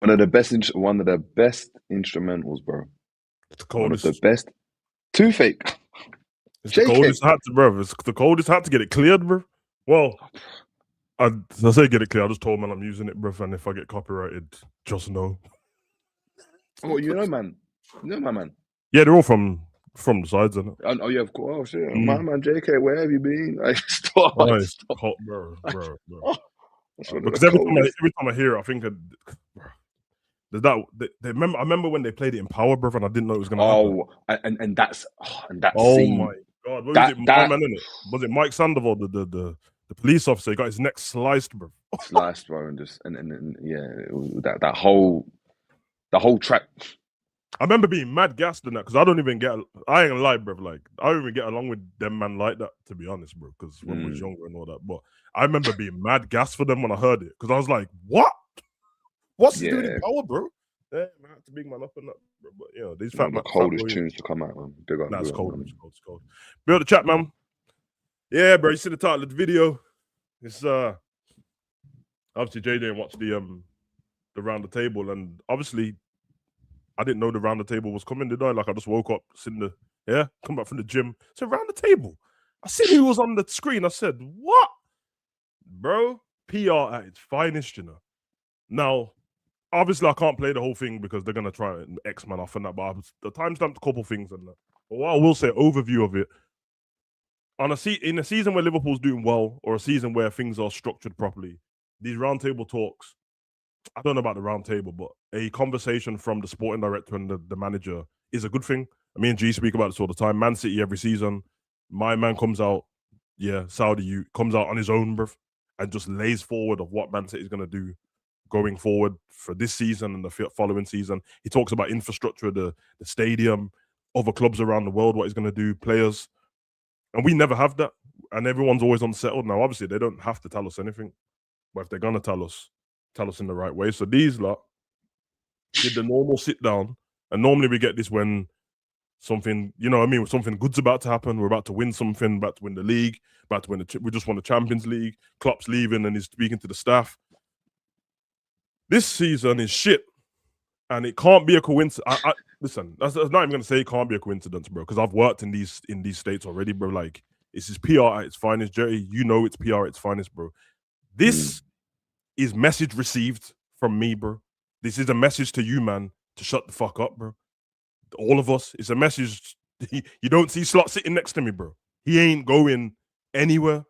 One of the best instrumentals, bro. It's the One of the coldest. best. Toothache. It's the JK. coldest hat, bro. It's the coldest hat to get it cleared, bro. Well, I say get it clear. I just told man I'm using it, bro. And if I get copyrighted, just know. Oh, you know, man. You know, my man. Yeah, they're all from the sides, isn't it? Oh, yeah, of course. Oh, shit. My Mm. man, JK, where have you been? I stop. Oh, I it's stop. hot, bro. Oh, that's one of the Because every coldest. time I hear it, I think there's that. I remember when they played it in Power, bro, and I didn't know it was gonna happen. Oh, and that Oh scene. my god, what was That it? My that man, innit? Was it Mike Sandoval, the police officer? He got his neck sliced, bro. sliced, bro, and just and yeah, that whole the whole track. I remember being mad gassed in that because I don't even get. I ain't gonna lie, bro. Like I don't even get along with them man like that, to be honest, bro. Because when I was younger and all that, but I remember being mad gassed for them when I heard it because I was like, "What? What's he doing in Yeah, Power, bro?" Yeah, man, I had to big man up and that, bro. But you know, these one of the fat coldest boys. tunes to come out, man. Big up, Nah, big it's up, cold. man. It's cold. Build the chat, man. Yeah, bro. You see the title of the video? It's obviously Jay didn't watch the round the table, and obviously I didn't know the round the table was coming, did I? Like I just woke up, sitting come back from the gym. So round the table. I seen who was on the screen. I said, what? Bro, PR at its finest, you know. Now, obviously I can't play the whole thing because they're gonna try and X man off and that, but the timestamped a couple things and that. But what I will say, overview of it, in a season where Liverpool's doing well, or a season where things are structured properly, these roundtable talks, I don't know about the round table, but a conversation from the sporting director and the manager is a good thing. Me and G speak about this all the time. Man City every season, my man comes out, Saudi you comes out on his own, bruv, and just lays forward of what Man City is going to do going forward for this season and the following season. He talks about infrastructure, the stadium, other clubs around the world, what he's going to do, players, and we never have that. And everyone's always unsettled. Now, obviously, they don't have to tell us anything, but if they're going to tell us in the right way. So these lot did the normal sit down, and normally we get this when something, you know what I mean, something good's about to happen. We're about to win something, about to win the league, about to win we just won the Champions League. Klopp's leaving and he's speaking to the staff. This season is shit, and it can't be a coincidence. Listen, that's not even gonna say it can't be a coincidence, bro, because I've worked in these states already, bro. Like, this is PR at its finest, Jerry. You know it's PR at its finest, bro. This is message received from me, bro. This is a message to you, man, to shut the fuck up, bro. All of us. It's a message. You don't see Slot sitting next to me, bro. He ain't going anywhere.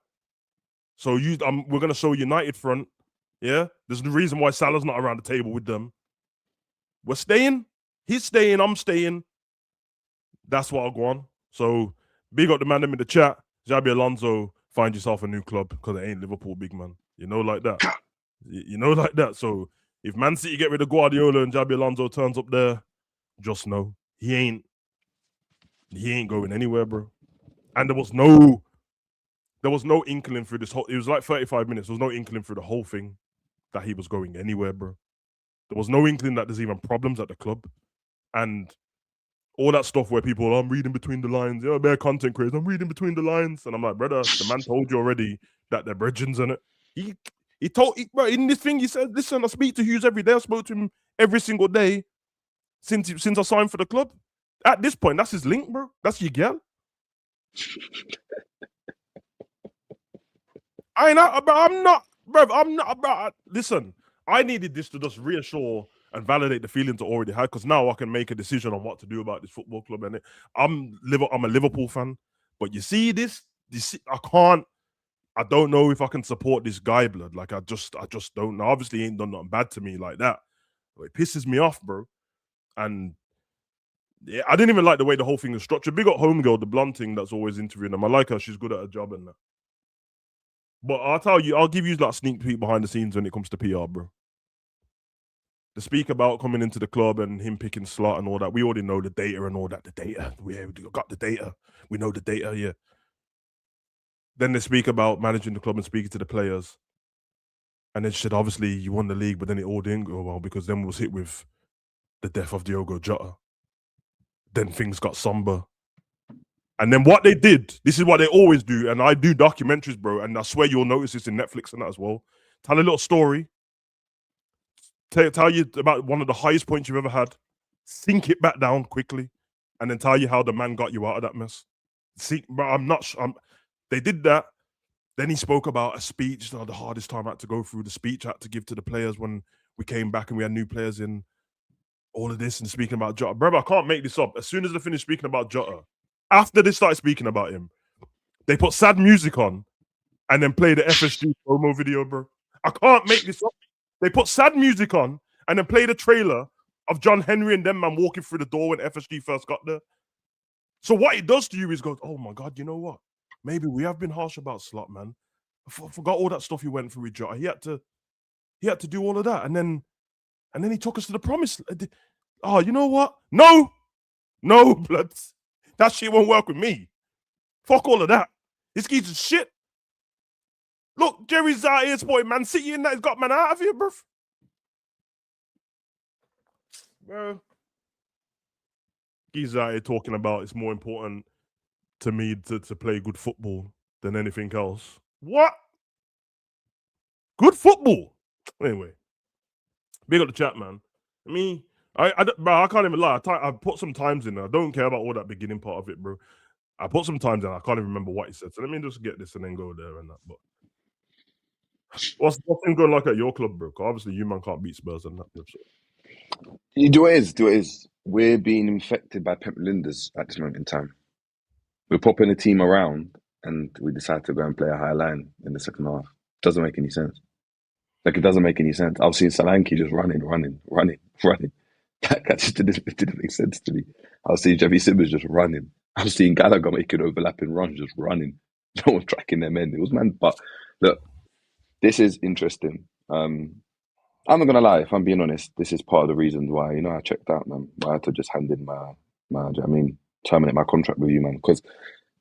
So we're gonna show United front. Yeah, there's the reason why Salah's not around the table with them. We're staying. He's staying. I'm staying. That's what I'll go on. So big up the man in the chat. Xabi Alonso, find yourself a new club because it ain't Liverpool, big man. You know, like that. You know, like that. So if Man City get rid of Guardiola and Xabi Alonso turns up there, just know he ain't going anywhere, bro. And there was no inkling through this whole. It was like 35 minutes. There was no inkling through the whole thing that he was going anywhere, bro. There was no inkling that there's even problems at the club, and all that stuff where people, I'm reading between the lines. Yeah, bare content creators. I'm reading between the lines, and I'm like, brother, the man told you already that they're bridgings in it. He told, bro, in this thing, he said, listen, I speak to Hughes every day. I spoke to him every single day since I signed for the club. At this point, that's his link, bro. That's your girl. I'm not, bro. Listen, I needed this to just reassure and validate the feelings I already had, because now I can make a decision on what to do about this football club. And I'm a Liverpool fan, but you see this, I don't know if I can support this guy, blood. Like, I just don't know. Obviously, he ain't done nothing bad to me like that, but it pisses me off, bro. And yeah, I didn't even like the way the whole thing is structured. Big up Homegirl, the blonde thing that's always interviewing them. I like her. She's good at her job and that. But I'll give you like sneak peek behind the scenes when it comes to PR, bro. The speak about coming into the club and him picking slot and all that. We already know the data and all that. The data. We got the data. We know the data, yeah. Then they speak about managing the club and speaking to the players. And then she said, obviously, you won the league, but then it all didn't go well because then we was hit with the death of Diogo Jota. Then things got somber. And then what they did, this is what they always do, and I do documentaries, bro, and I swear you'll notice this in Netflix and that as well. Tell a little story, tell you about one of the highest points you've ever had, sink it back down quickly, and then tell you how the man got you out of that mess. See, but I'm not. They did that. Then he spoke about a speech. The hardest time I had to go through, the speech I had to give to the players when we came back and we had new players in. All of this and speaking about Jota, brother. I can't make this up. As soon as they finished speaking about Jota, after they started speaking about him, they put sad music on and then play the FSG promo video, bro. I can't make this up. They put sad music on and then play the trailer of John Henry and them man walking through the door when FSG first got there. So what it does to you is goes, oh my God, you know what? Maybe we have been harsh about Slot, man. I forgot all that stuff he went through with Jota. He had to do all of that, and then he took us to the promise. Oh, you know what? No, blood. That shit won't work with me. Fuck all of that. This geezer's shit. Look, Jerry's out here supporting Man City and that. He's got man out of here, bro. He's out here talking about it's more important to me to play good football than anything else. What? Good football? Anyway, big up the chat, man. I mean, I can't even lie. I put some times in there. I don't care about all that beginning part of it, bro. I put some times in. I can't even remember what he said. So let me just get this and then go there and that. But what's things going like at your club, bro? Because obviously you man can't beat Spurs and that. So. You do it is. We're being infected by Pep Linders at this moment in time. We're popping a team around and we decide to go and play a high line in the second half. Doesn't make any sense. Like, it doesn't make any sense. I've seen Solanke just running. That just didn't make sense to me. I was seeing Jeffy Simmons just running. I was seeing Gallagher making overlapping runs, just running. No one tracking them in. It was man. But look, this is interesting. I'm not gonna lie. If I'm being honest, this is part of the reason why I checked out, man. I had to just hand in terminate my contract with you, man, because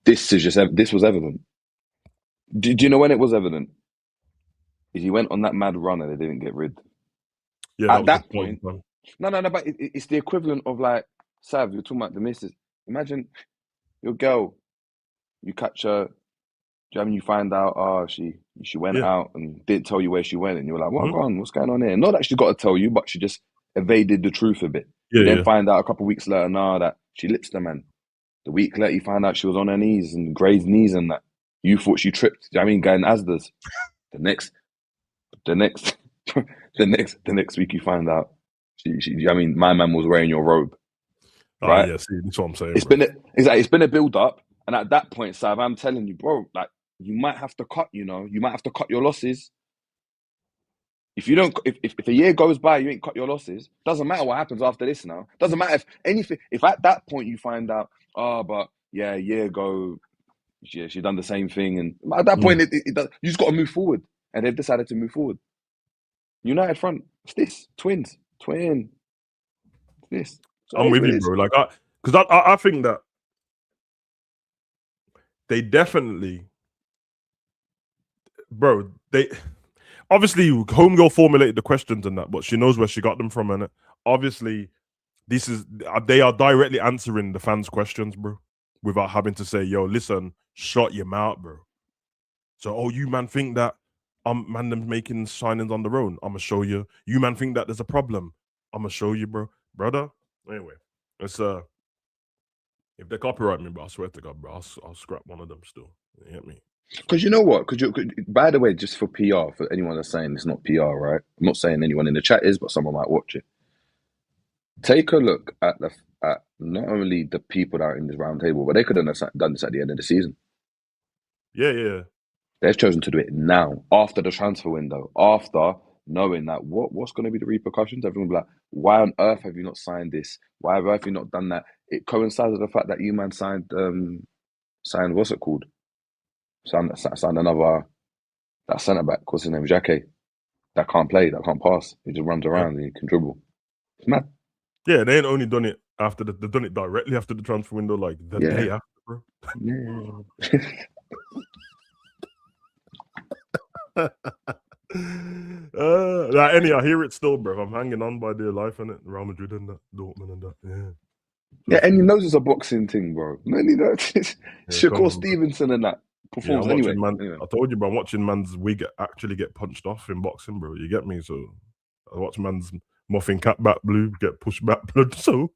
this was evident. Do you know when it was evident? Is he went on that mad run and they didn't get rid. Yeah, at that point. No, but it's the equivalent of like, Sav, you're talking about the missus. Imagine your girl, you catch her, you find out, she went out and didn't tell you where she went, and you're like, what's going on here? Not that she got to tell you, but she just evaded the truth a bit. You then find out a couple of weeks later, that she lips the man. The week later, you find out she was on her knees and grazed knees and that. You thought she tripped. Going Asda's. The next week, you find out my man was wearing your robe. Right? Yeah, see, that's what I'm saying. It's been a build up, and at that point, Sav, I'm telling you, bro, like, you might have to cut. You might have to cut your losses. If you don't, if a year goes by, you ain't cut your losses. Doesn't matter what happens after this. Now, doesn't matter if anything. If at that point you find out, but yeah, a year ago, she done the same thing, and at that point, you just got to move forward. And they've decided to move forward. United front, it's this twins. This. So I'm with you, bro. Like, because I think that they definitely, bro. They obviously Homegirl formulated the questions and that, but she knows where she got them from, and obviously, they are directly answering the fans' questions, bro, without having to say, "Yo, listen, shut your mouth, bro." So, you man think that them making signings on their own? I'm gonna show you. You man think that there's a problem? I'm gonna show you, brother. Anyway, it's if they copyright me, bro, I swear to God, bro, I'll scrap one of them still. You get me? Because you know what? By the way, just for PR, for anyone that's saying it's not PR, right? I'm not saying anyone in the chat is, but someone might watch it. Take a look at not only the people that are in this round table, but they could have done this at the end of the season. Yeah. They've chosen to do it now, after the transfer window, after knowing that what's going to be the repercussions. Everyone will be like, why on earth have you not signed this? Why on earth have you not done that? It coincides with the fact that you man signed what's it called? Signed another, that centre back, what's his name, Jacquet, that can't play, that can't pass. He just runs around and he can dribble. It's mad. Yeah, they ain't only done it after they've done it directly after the transfer window, like the day after, bro. Yeah. I hear it still, bro. I'm hanging on by dear life, innit? Real Madrid and that, Dortmund and that, Yeah, and he knows it's a boxing thing, bro. Shakur Stevenson and that performs anyway. I told you, bro, I'm watching man's wig actually get punched off in boxing, bro. You get me? So I watch man's muffin cap back blue get pushed back blood. So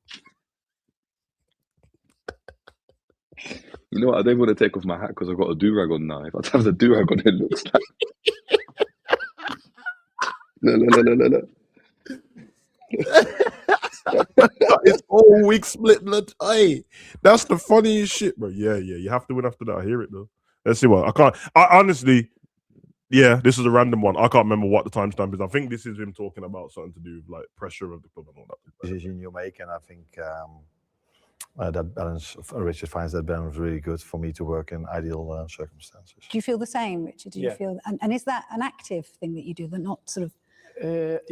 You know what? I don't want to take off my hat because I've got a do-rag on now. If I have the do-rag on, it looks like... Look. it's all week split blood. Hey, that's the funniest shit, bro. Yeah. You have to win after that. I hear it though. Let's see what I can't. I honestly, yeah, this is a random one. I can't remember what the timestamp is. I think this is him talking about something to do with like pressure of the club and all that. Decision you make, and I think that balance, Richard finds that balance really good for me to work in ideal circumstances. Do you feel the same, Richard? Do you feel, and is that an active thing that you do, that not sort of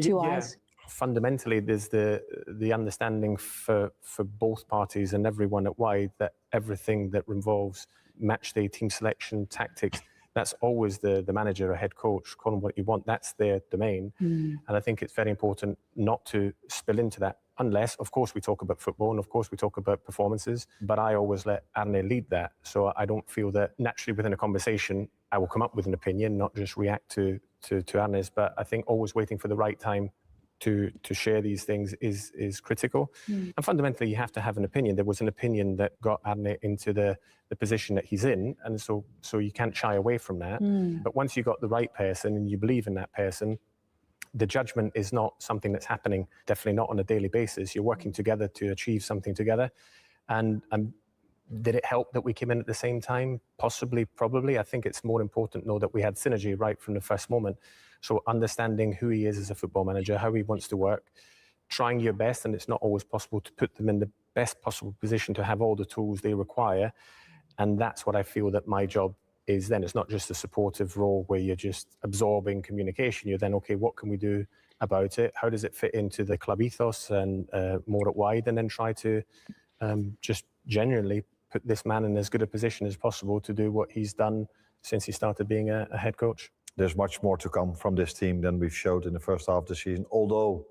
two eyes? Fundamentally, there's the understanding for both parties and everyone at Wide that everything that involves match day, team selection, tactics, that's always the manager or head coach. Call them what you want. That's their domain. And I think it's very important not to spill into that, unless, of course, we talk about football and, of course, we talk about performances. But I always let Arne lead that. So I don't feel that naturally within a conversation, I will come up with an opinion, not just react to Arne's. But I think always waiting for the right time to share these things is critical. And fundamentally, you have to have an opinion. There was an opinion that got Arne into the position that he's in, and so you can't shy away from that. But once you got the right person and you believe in that person, the judgment is not something that's happening, definitely not on a daily basis. You're working together to achieve something together. And did it help that we came in at the same time? Possibly, probably. I think it's more important, though, that we had synergy right from the first moment. So understanding who he is as a football manager, how he wants to work, trying your best, and it's not always possible to put them in the best possible position to have all the tools they require. And that's what I feel that my job is then. It's not just a supportive role where you're just absorbing communication. You're then, okay, what can we do about it? How does it fit into the club ethos and more at Wide? And then try to just genuinely put this man in as good a position as possible to do what he's done since he started being a head coach. There's much more to come from this team than we've showed in the first half of the season. Although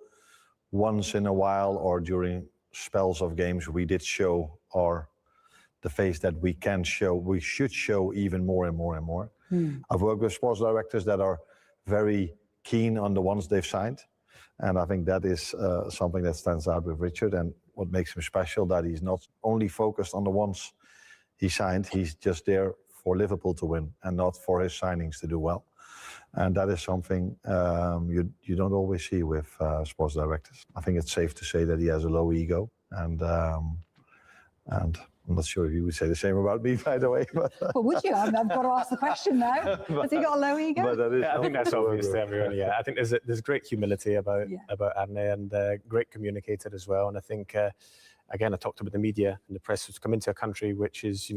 once in a while or during spells of games, we did show the face that we can show, we should show even more and more and more. I've worked with sports directors that are very keen on the ones they've signed. And I think that is something that stands out with Richard, and what makes him special, that he's not only focused on the ones he signed, he's just there for Liverpool to win and not for his signings to do well. And that is something you don't always see with sports directors. I think it's safe to say that he has a low ego, and I'm not sure if you would say the same about me, by the way. But, well, would you? I've got to ask the question now. Has he got a low ego? I think that's obvious to everyone. Yeah, I think there's great humility about Arne, and great communicator as well. And I think again, I talked about the media and the press has come into a country which is,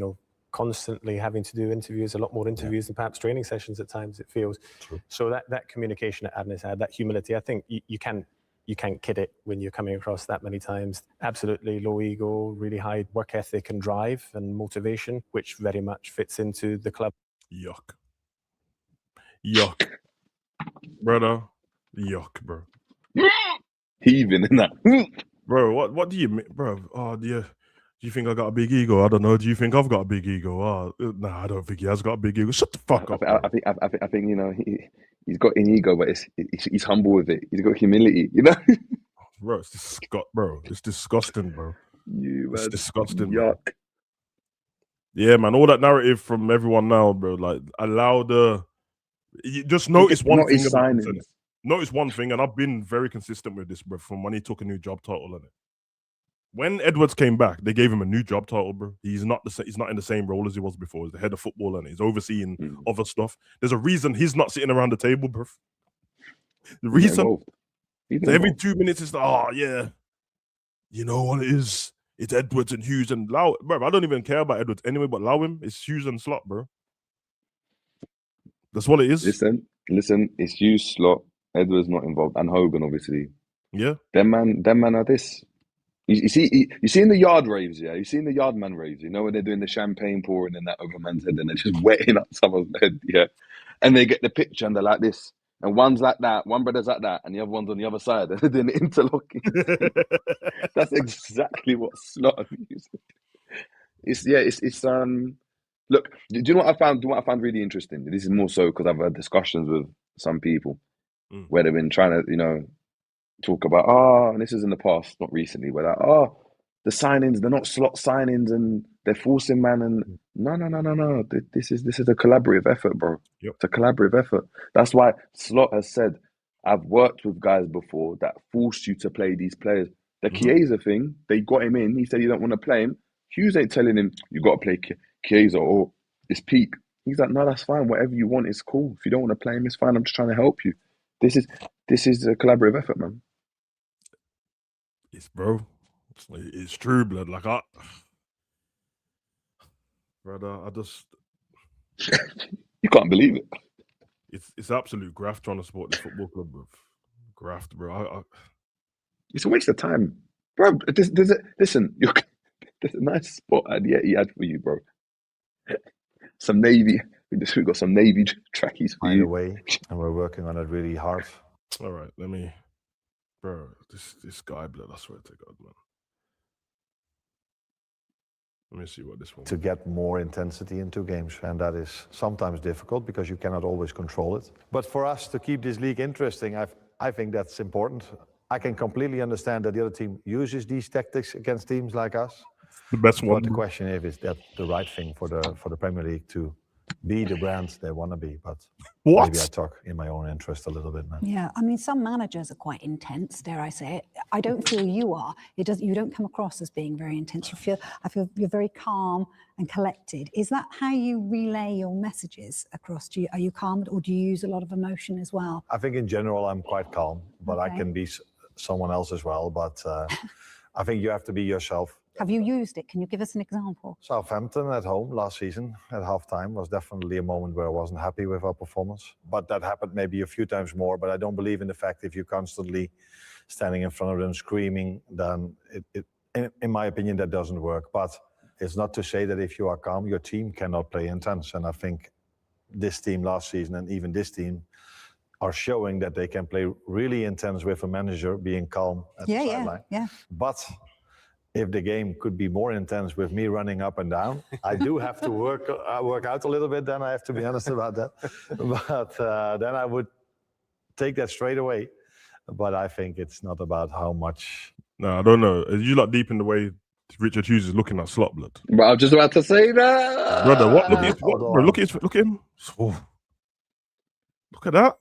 constantly having to do interviews, a lot more interviews than perhaps training sessions at times, it feels. True. So that communication that Arne's had, that humility, I think you can't kid it when you're coming across that many times. Absolutely low ego, really high work ethic and drive and motivation, which very much fits into the club. Yuck, brother. Yuck, bro. Heaving in that. Bro, what do you mean, bro? Oh, yeah. Do you think I got a big ego? I don't know. Do you think I've got a big ego? Nah, I don't think he has got a big ego. Shut the fuck up. I think he's got an ego, but he's humble with it. He's got humility, Bro, it's disgusting, bro. It's disgusting. Yuck. Bro. Yeah, man. All that narrative from everyone now, bro. Like, you just notice one thing about it. Notice one thing, and I've been very consistent with this, bro, from when he took a new job title on it. When Edwards came back, they gave him a new job title, bro. He's not in the same role as he was before. He's the head of football and he's overseeing other stuff. There's a reason he's not sitting around the table, bro. The reason every 2 minutes is like, oh yeah, you know what it is? It's Edwards and Hughes and Lau. Bro, I don't even care about Edwards anyway, but allow him. It's Hughes and Slot, bro. That's what it is. Listen, it's Hughes, Slot, Edwards not involved, and Hogan, obviously. Yeah. Them man are this. You see in the yard raves, yeah? You see in the yard man raves, when they're doing the champagne pouring in that over man's head and they're just wetting up someone's head, yeah? And they get the picture and they're like this. And one's like that, one brother's like that, and the other one's on the other side. And they're doing the interlocking. That's exactly what Slot is. Look, do you know what I found? Do you know what I found really interesting? This is more so because I've had discussions with some people where they've been trying to, talk about, and this is in the past, not recently, where like, the signings, they're not slot signings and they're forcing man. And no. This is a collaborative effort, bro. Yep. It's a collaborative effort. That's why Slot has said, I've worked with guys before that forced you to play these players. The Chiesa thing, they got him in. He said he don't want to play him. Hughes ain't telling him, you got to play Chiesa or it's peak. He's like, no, that's fine. Whatever you want is cool. If you don't want to play him, it's fine. I'm just trying to help you. This is a collaborative effort, man. It's it's true, blood. Like brother, I just You can't believe it. it's absolute graft trying to support this football club, bro. Graft, bro. It's a waste of time, bro. Listen, there's a nice spot at the Etihad for you, bro. Some Navy. We've got some Navy trackies for Either you. way, and we're working on it really hard. All right, let me, bro. This guy, blood. I swear to God, man. Let me see what this one. To get more intensity into games, and that is sometimes difficult because you cannot always control it. But for us to keep this league interesting, I think that's important. I can completely understand that the other team uses these tactics against teams like us. The best one. But the question is that the right thing for the Premier League to be the brand they want to be? But maybe I talk in my own interest a little bit, man. Yeah, I mean, some managers are quite intense, dare I say it. I don't feel you are. You don't come across as being very intense. I feel you're very calm and collected. Is that how you relay your messages across? Are you calm, or do you use a lot of emotion as well? I think in general I'm quite calm, but I can be someone else as well. But I think you have to be yourself. Have you used it? Can you give us an example? Southampton at home last season at halftime was definitely a moment where I wasn't happy with our performance. But that happened maybe a few times more. But I don't believe in the fact if you're constantly standing in front of them screaming, then in my opinion, that doesn't work. But it's not to say that if you are calm, your team cannot play intense. And I think this team last season and even this team are showing that they can play really intense with a manager being calm at the sideline. Yeah. But if the game could be more intense with me running up and down, I do have to work out a little bit. Then I have to be honest about that. But then I would take that straight away. But I think it's not about how much. No, I don't know. Are you like deep in the way Richard Hughes is looking at Slot, blood? But I was just about to say that, brother. What? Look at him. Oh. Look at that.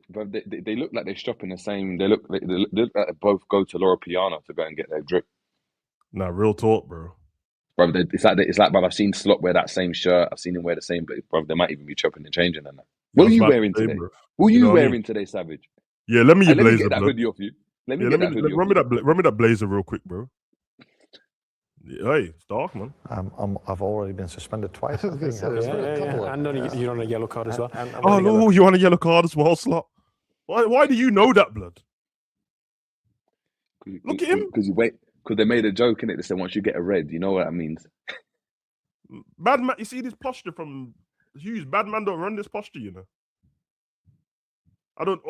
Bro, they look like they're shopping the same. They look like they both go to Laura Piana to go and get their drip. Nah, real talk, bro. Bro, it's like, bro, I've seen Slot wear that same shirt. I've seen him wear the same, but bro, they might even be chopping and changing and that. What are you wearing today? Bro. What are you wearing today, Savage? Yeah, let me get that hoodie off you. Let me get that hoodie off you. Run me that blazer real quick, bro. Hey, it's dark, man. I've already been suspended twice. And you're on a yellow card as well. Oh no, you're on a yellow card as well, Slot. Why do you know that, blood? Look at him. Because they made a joke in it. They said once you get a red, you know what that means. Bad man, you see this posture from Hughes. Bad man don't run this posture, you know.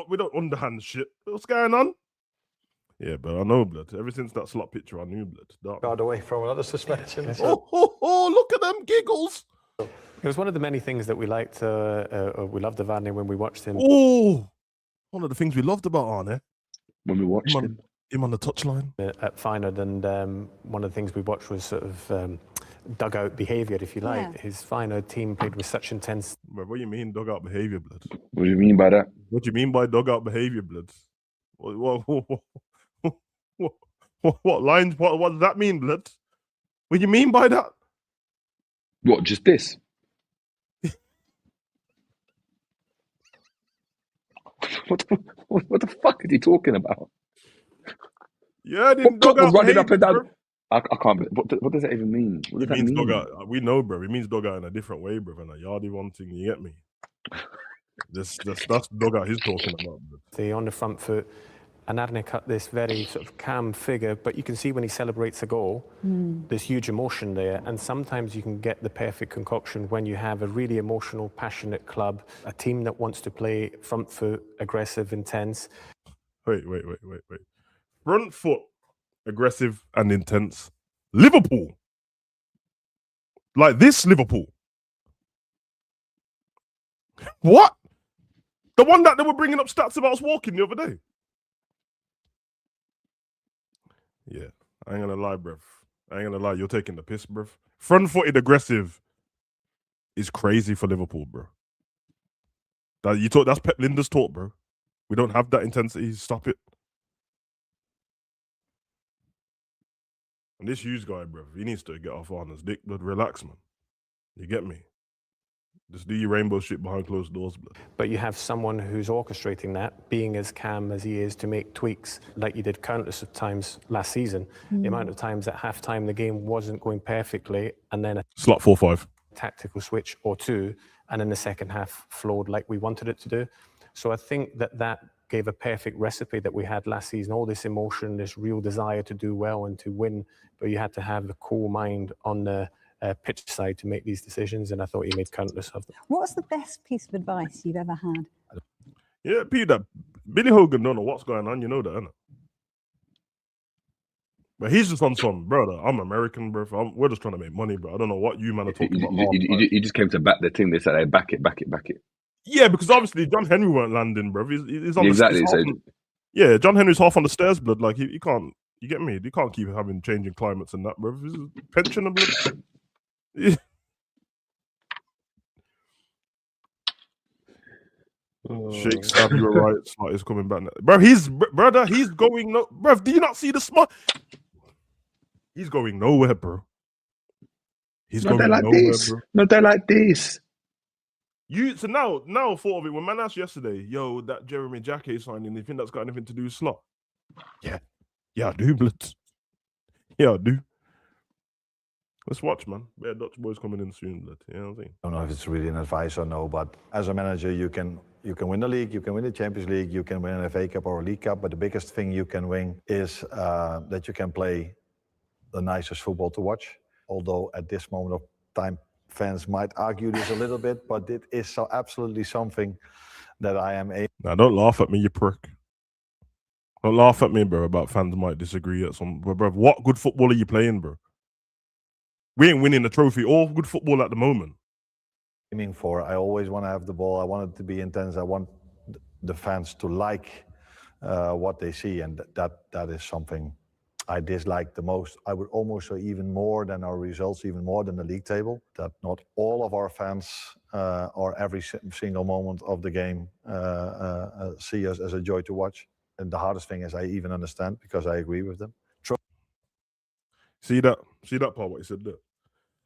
We don't underhand shit. What's going on? Yeah, but I know, blood. Ever since that Slot picture, I knew, blood. Got away from another suspension. Look at them giggles. It was one of the many things that we liked. We loved Varney when we watched him. Oh, one of the things we loved about Arne when we watched him on the touchline at Feyenoord, and one of the things we watched was sort of dugout behaviour, if you like. Yeah. His Feyenoord team played with such intense. What do you mean dugout behaviour, blood? What do you mean by that? What do you mean by dugout behaviour, blood? What lines? What does that mean, blood? What do you mean by that? What? Just this? What the fuck is he talking about? Yeah, dugout running up and down. Bro. I can't. What does that even mean? What does that mean? Dugout. We know, bro. It means dugout in a different way, bro. And a yardie one thing. You get me? That's dugout he's talking about, bro. On the front foot, and Arne cut this very sort of calm figure, but you can see when he celebrates a goal, there's huge emotion there. And sometimes you can get the perfect concoction when you have a really emotional, passionate club, a team that wants to play front foot, aggressive, intense. Wait. Front foot, aggressive and intense. Liverpool. Like this Liverpool. What? The one that they were bringing up stats about us walking the other day. Yeah, I ain't gonna lie, bruv. I ain't gonna lie. You're taking the piss, bruv. Front-footed aggressive is crazy for Liverpool, bro. That's Pep Linda's talk, bro. We don't have that intensity. Stop it. And this Hughes guy, bro, he needs to get off on his dick, blood. Relax, man. You get me? Just do your rainbow shit behind closed doors, blood. But you have someone who's orchestrating that, being as calm as he is to make tweaks, like you did countless of times last season. The amount of times at halftime the game wasn't going perfectly, and then a Slot 4-5. tactical switch or two, and then the second half flowed like we wanted it to do. So I think that gave a perfect recipe that we had last season. All this emotion, this real desire to do well and to win, but you had to have the cool mind on the pitch side to make these decisions, and I thought he made countless of them. What's the best piece of advice you've ever had? Yeah, Peter, Billy Hogan don't know what's going on. You know that, innit? But he's just on some, brother. I'm American, bro. We're just trying to make money, bro. I don't know what you man are talking about. He just came to back the thing. They said, "Hey, back it." Yeah, because obviously John Henry weren't landing, bro. He's on Exactly. Yeah, John Henry's half on the stairs, blood. Like he can't. You get me? You can't keep having changing climates and that, bro. This is pension and blood. Yeah. Shake stab, you were right. Slot is coming back now. Bro, he's going no. Bro, do you not see the smart? He's going nowhere, bro. He's No, going they're like nowhere, this. bro. No, they're like this. So now I thought of it when man asked yesterday, yo, that Jeremy Jacquet signing, you think that's got anything to do with Slot? Yeah, I do, blood. Yeah, I do. Let's watch, man. Yeah, Dutch boys coming in soon, blood. You know what I'm saying? I don't know if it's really an advice or no, but as a manager, you can win the league, you can win the Champions League, you can win an FA Cup or a League Cup, but the biggest thing you can win is that you can play the nicest football to watch. Although at this moment of time, fans might argue this a little bit, but it is so absolutely something that I am able. Now, don't laugh at me, you prick. Don't laugh at me, bro, about fans might disagree at some. Bro, what good football are you playing, bro? We ain't winning the trophy. All good football at the moment. Aiming for. I always want to have the ball. I want it to be intense. I want the fans to like what they see, and that is something I dislike the most. I would almost say even more than our results, even more than the league table, that not all of our fans or every single moment of the game see us as a joy to watch. And the hardest thing is I even understand, because I agree with them. See that part, what he said there?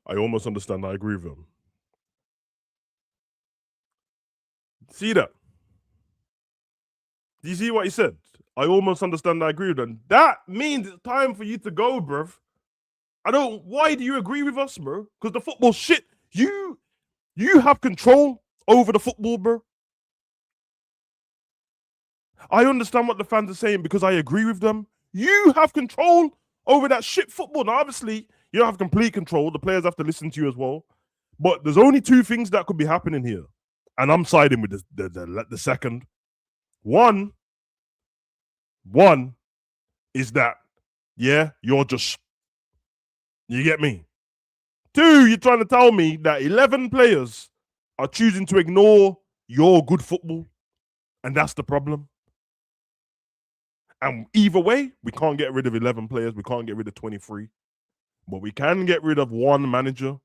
I almost understand. I agree with him. See that? Do you see what he said? I almost understand. I agree with him. That means it's time for you to go, bruv. Why do you agree with us, bro? Because the football shit. You have control over the football, bro. I understand what the fans are saying because I agree with them. You have control over that shit football. Now, obviously, you don't have complete control. The players have to listen to you as well. But there's only two things that could be happening here. And I'm siding with the second. One is that, yeah, you get me? Two, you're trying to tell me that 11 players are choosing to ignore your good football. And that's the problem. And either way, we can't get rid of 11 players. We can't get rid of 23. But we can get rid of one manager.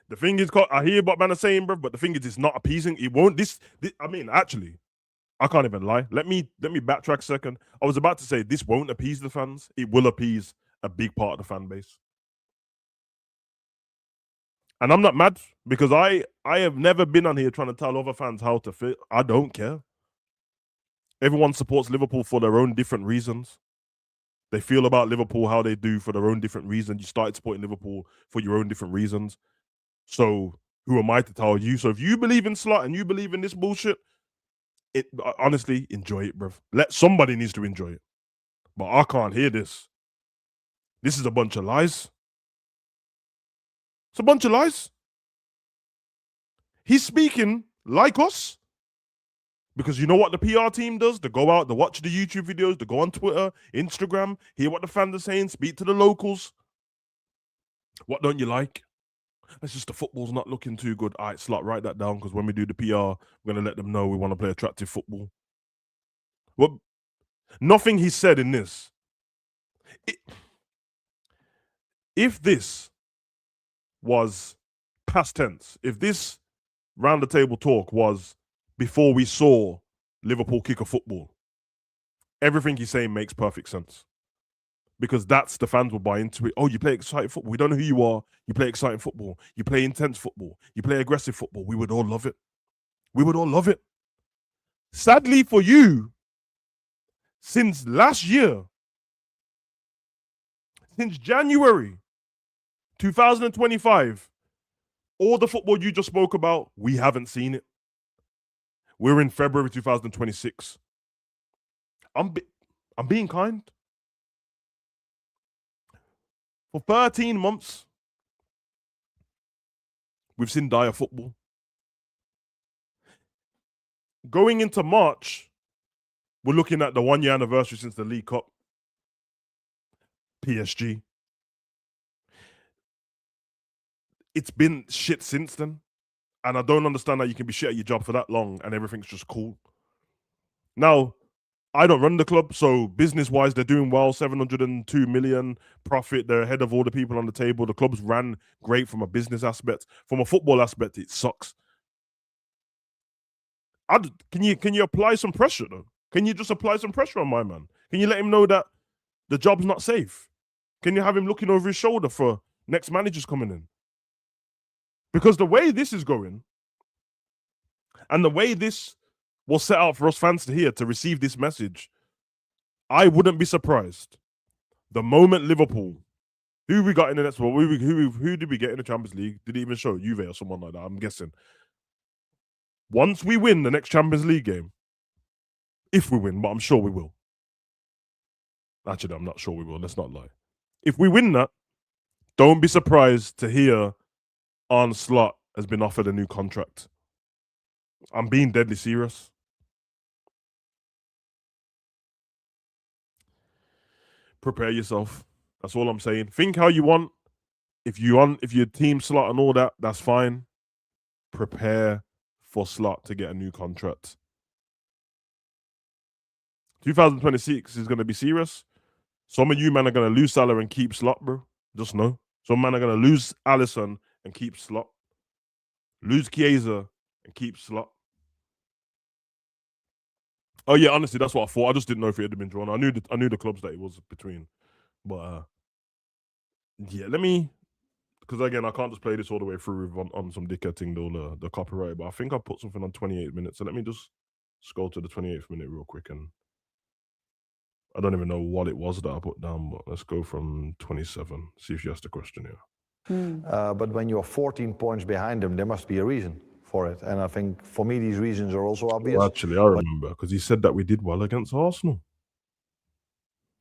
The thing is, I hear what man are saying, bro, but the thing is, it's not appeasing. It won't. Actually, I can't even lie. Let me backtrack a second. I was about to say this won't appease the fans. It will appease a big part of the fan base. And I'm not mad because I have never been on here trying to tell other fans how to feel. I don't care. Everyone supports Liverpool for their own different reasons. They feel about Liverpool how they do for their own different reasons. You started supporting Liverpool for your own different reasons. So who am I to tell you? So if you believe in Slot and you believe in this bullshit, honestly, enjoy it, bruv. Somebody needs to enjoy it. But I can't hear this. This is a bunch of lies. It's a bunch of lies. He's speaking like us. Because you know what the PR team does? They go out, they watch the YouTube videos, they go on Twitter, Instagram, hear what the fans are saying, speak to the locals. What don't you like? It's just the football's not looking too good. All right, Slot, write that down because when we do the PR, we're going to let them know we want to play attractive football. Well, nothing he said in this. If this was past tense, if this round the table talk was before we saw Liverpool kick a football, everything he's saying makes perfect sense. Because that's the fans will buy into it. Oh, you play exciting football. We don't know who you are. You play exciting football. You play intense football. You play aggressive football. We would all love it. We would all love it. Sadly for you, since last year, since January 2025, all the football you just spoke about, we haven't seen it. We're in February 2026. I'm being kind. For 13 months, we've seen dire football. Going into March, we're looking at the 1-year anniversary since the League Cup. PSG. It's been shit since then. And I don't understand how you can be shit at your job for that long and everything's just cool. Now, I don't run the club, so business-wise, they're doing well. 702 million profit. They're ahead of all the people on the table. The club's ran great from a business aspect. From a football aspect, it sucks. Can you apply some pressure, though? Can you just apply some pressure on my man? Can you let him know that the job's not safe? Can you have him looking over his shoulder for next managers coming in? Because the way this is going, and the way this was set out for us fans to hear, to receive this message, I wouldn't be surprised. The moment Liverpool, who we got in the next one, who did we get in the Champions League? Did it even show Juve or someone like that? I'm guessing. Once we win the next Champions League game, if we win, but I'm sure we will. Actually, I'm not sure we will. Let's not lie. If we win that, don't be surprised to hear Arne Slot has been offered a new contract. I'm being deadly serious. Prepare yourself. That's all I'm saying. Think how you want. If your team Slot and all that, that's fine. Prepare for Slot to get a new contract. 2026 is going to be serious. Some of you men are going to lose Salah and keep Slot, bro. Just know. Some men are going to lose Alisson and keep Slot. Lose Chiesa and keep Slot. Oh yeah, honestly, that's what I thought. I just didn't know if it had been drawn. I knew the clubs that it was between, but yeah, let me, because again, I can't just play this all the way through on some dickhead thing, the copyright. But I think I put something on 28 minutes. So let me just scroll to the 28th minute real quick, and I don't even know what it was that I put down. But let's go from 27. See if you asked the question here. But when you're 14 points behind them, there must be a reason for it. And I think for me, these reasons are also obvious. Well, actually, I remember because he said that we did well against Arsenal.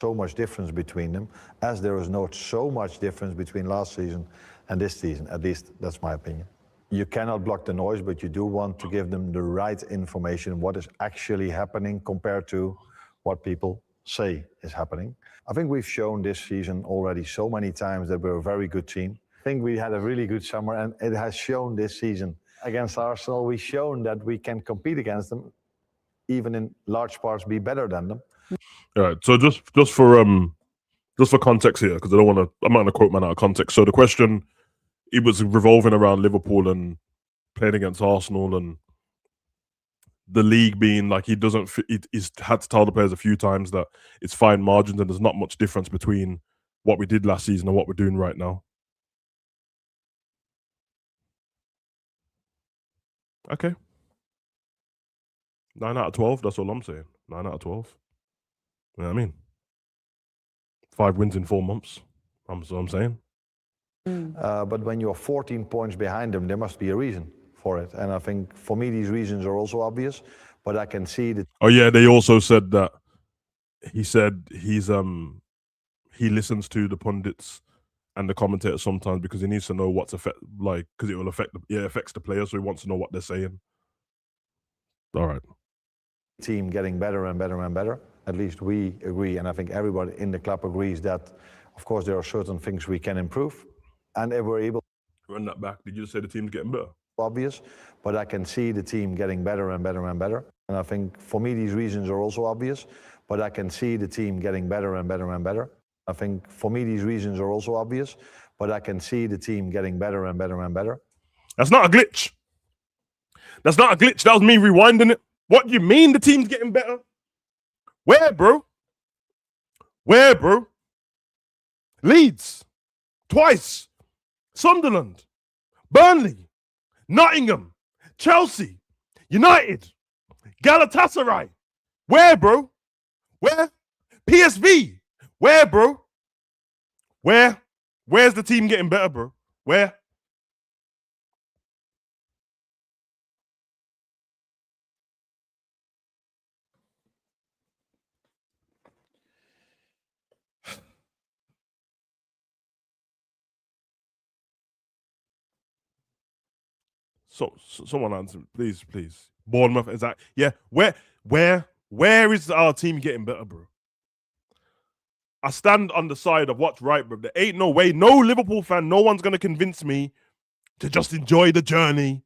So much difference between them, as there is not so much difference between last season and this season. At least that's my opinion. You cannot block the noise, but you do want to give them the right information, what is actually happening compared to what people say is happening. I think we've shown this season already so many times that we're a very good team. I think we had a really good summer, and it has shown this season. Against Arsenal, we've shown that we can compete against them, even in large parts be better than them. All right. So just for context here, because I'm not going to quote man out of context. So the question, it was revolving around Liverpool and playing against Arsenal, and the league being like he's had to tell the players a few times that it's fine margins and there's not much difference between what we did last season and what we're doing right now. Okay. 9 out of 12, that's all I'm saying. 9 out of 12. You know what I mean? 5 wins in 4 months. That's what I'm saying. But when you're 14 points behind them, there must be a reason for it. And I think for me, these reasons are also obvious, but I can see that. Oh yeah, they also said that he said he listens to the pundits and the commentators sometimes because he needs to know what's because it affects the players, so he wants to know what they're saying. All right. Team getting better and better and better. At least we agree, and I think everybody in the club agrees that, of course, there are certain things we can improve, and if we're able. Run that back. Did you just say the team's getting better? obvious, but I can see the team getting better and better and better. And I think for me, these reasons are also obvious, but I can see the team getting better and better and better. I think for me, these reasons are also obvious, but I can see the team getting better and better and better. That's not a glitch. That's not a glitch. That was me rewinding it. What do you mean the team's getting better? Where, bro? Where, bro? Leeds. Twice. Sunderland. Burnley. Nottingham. Chelsea. United. Galatasaray. Where, bro? Where? PSV. Where, bro? Where? Where's the team getting better, bro? Where? So someone answer, please. Bournemouth, is that? Yeah. Where is our team getting better, bro? I stand on the side of what's right, bro. There ain't no way, no Liverpool fan, no one's gonna convince me to just enjoy the journey.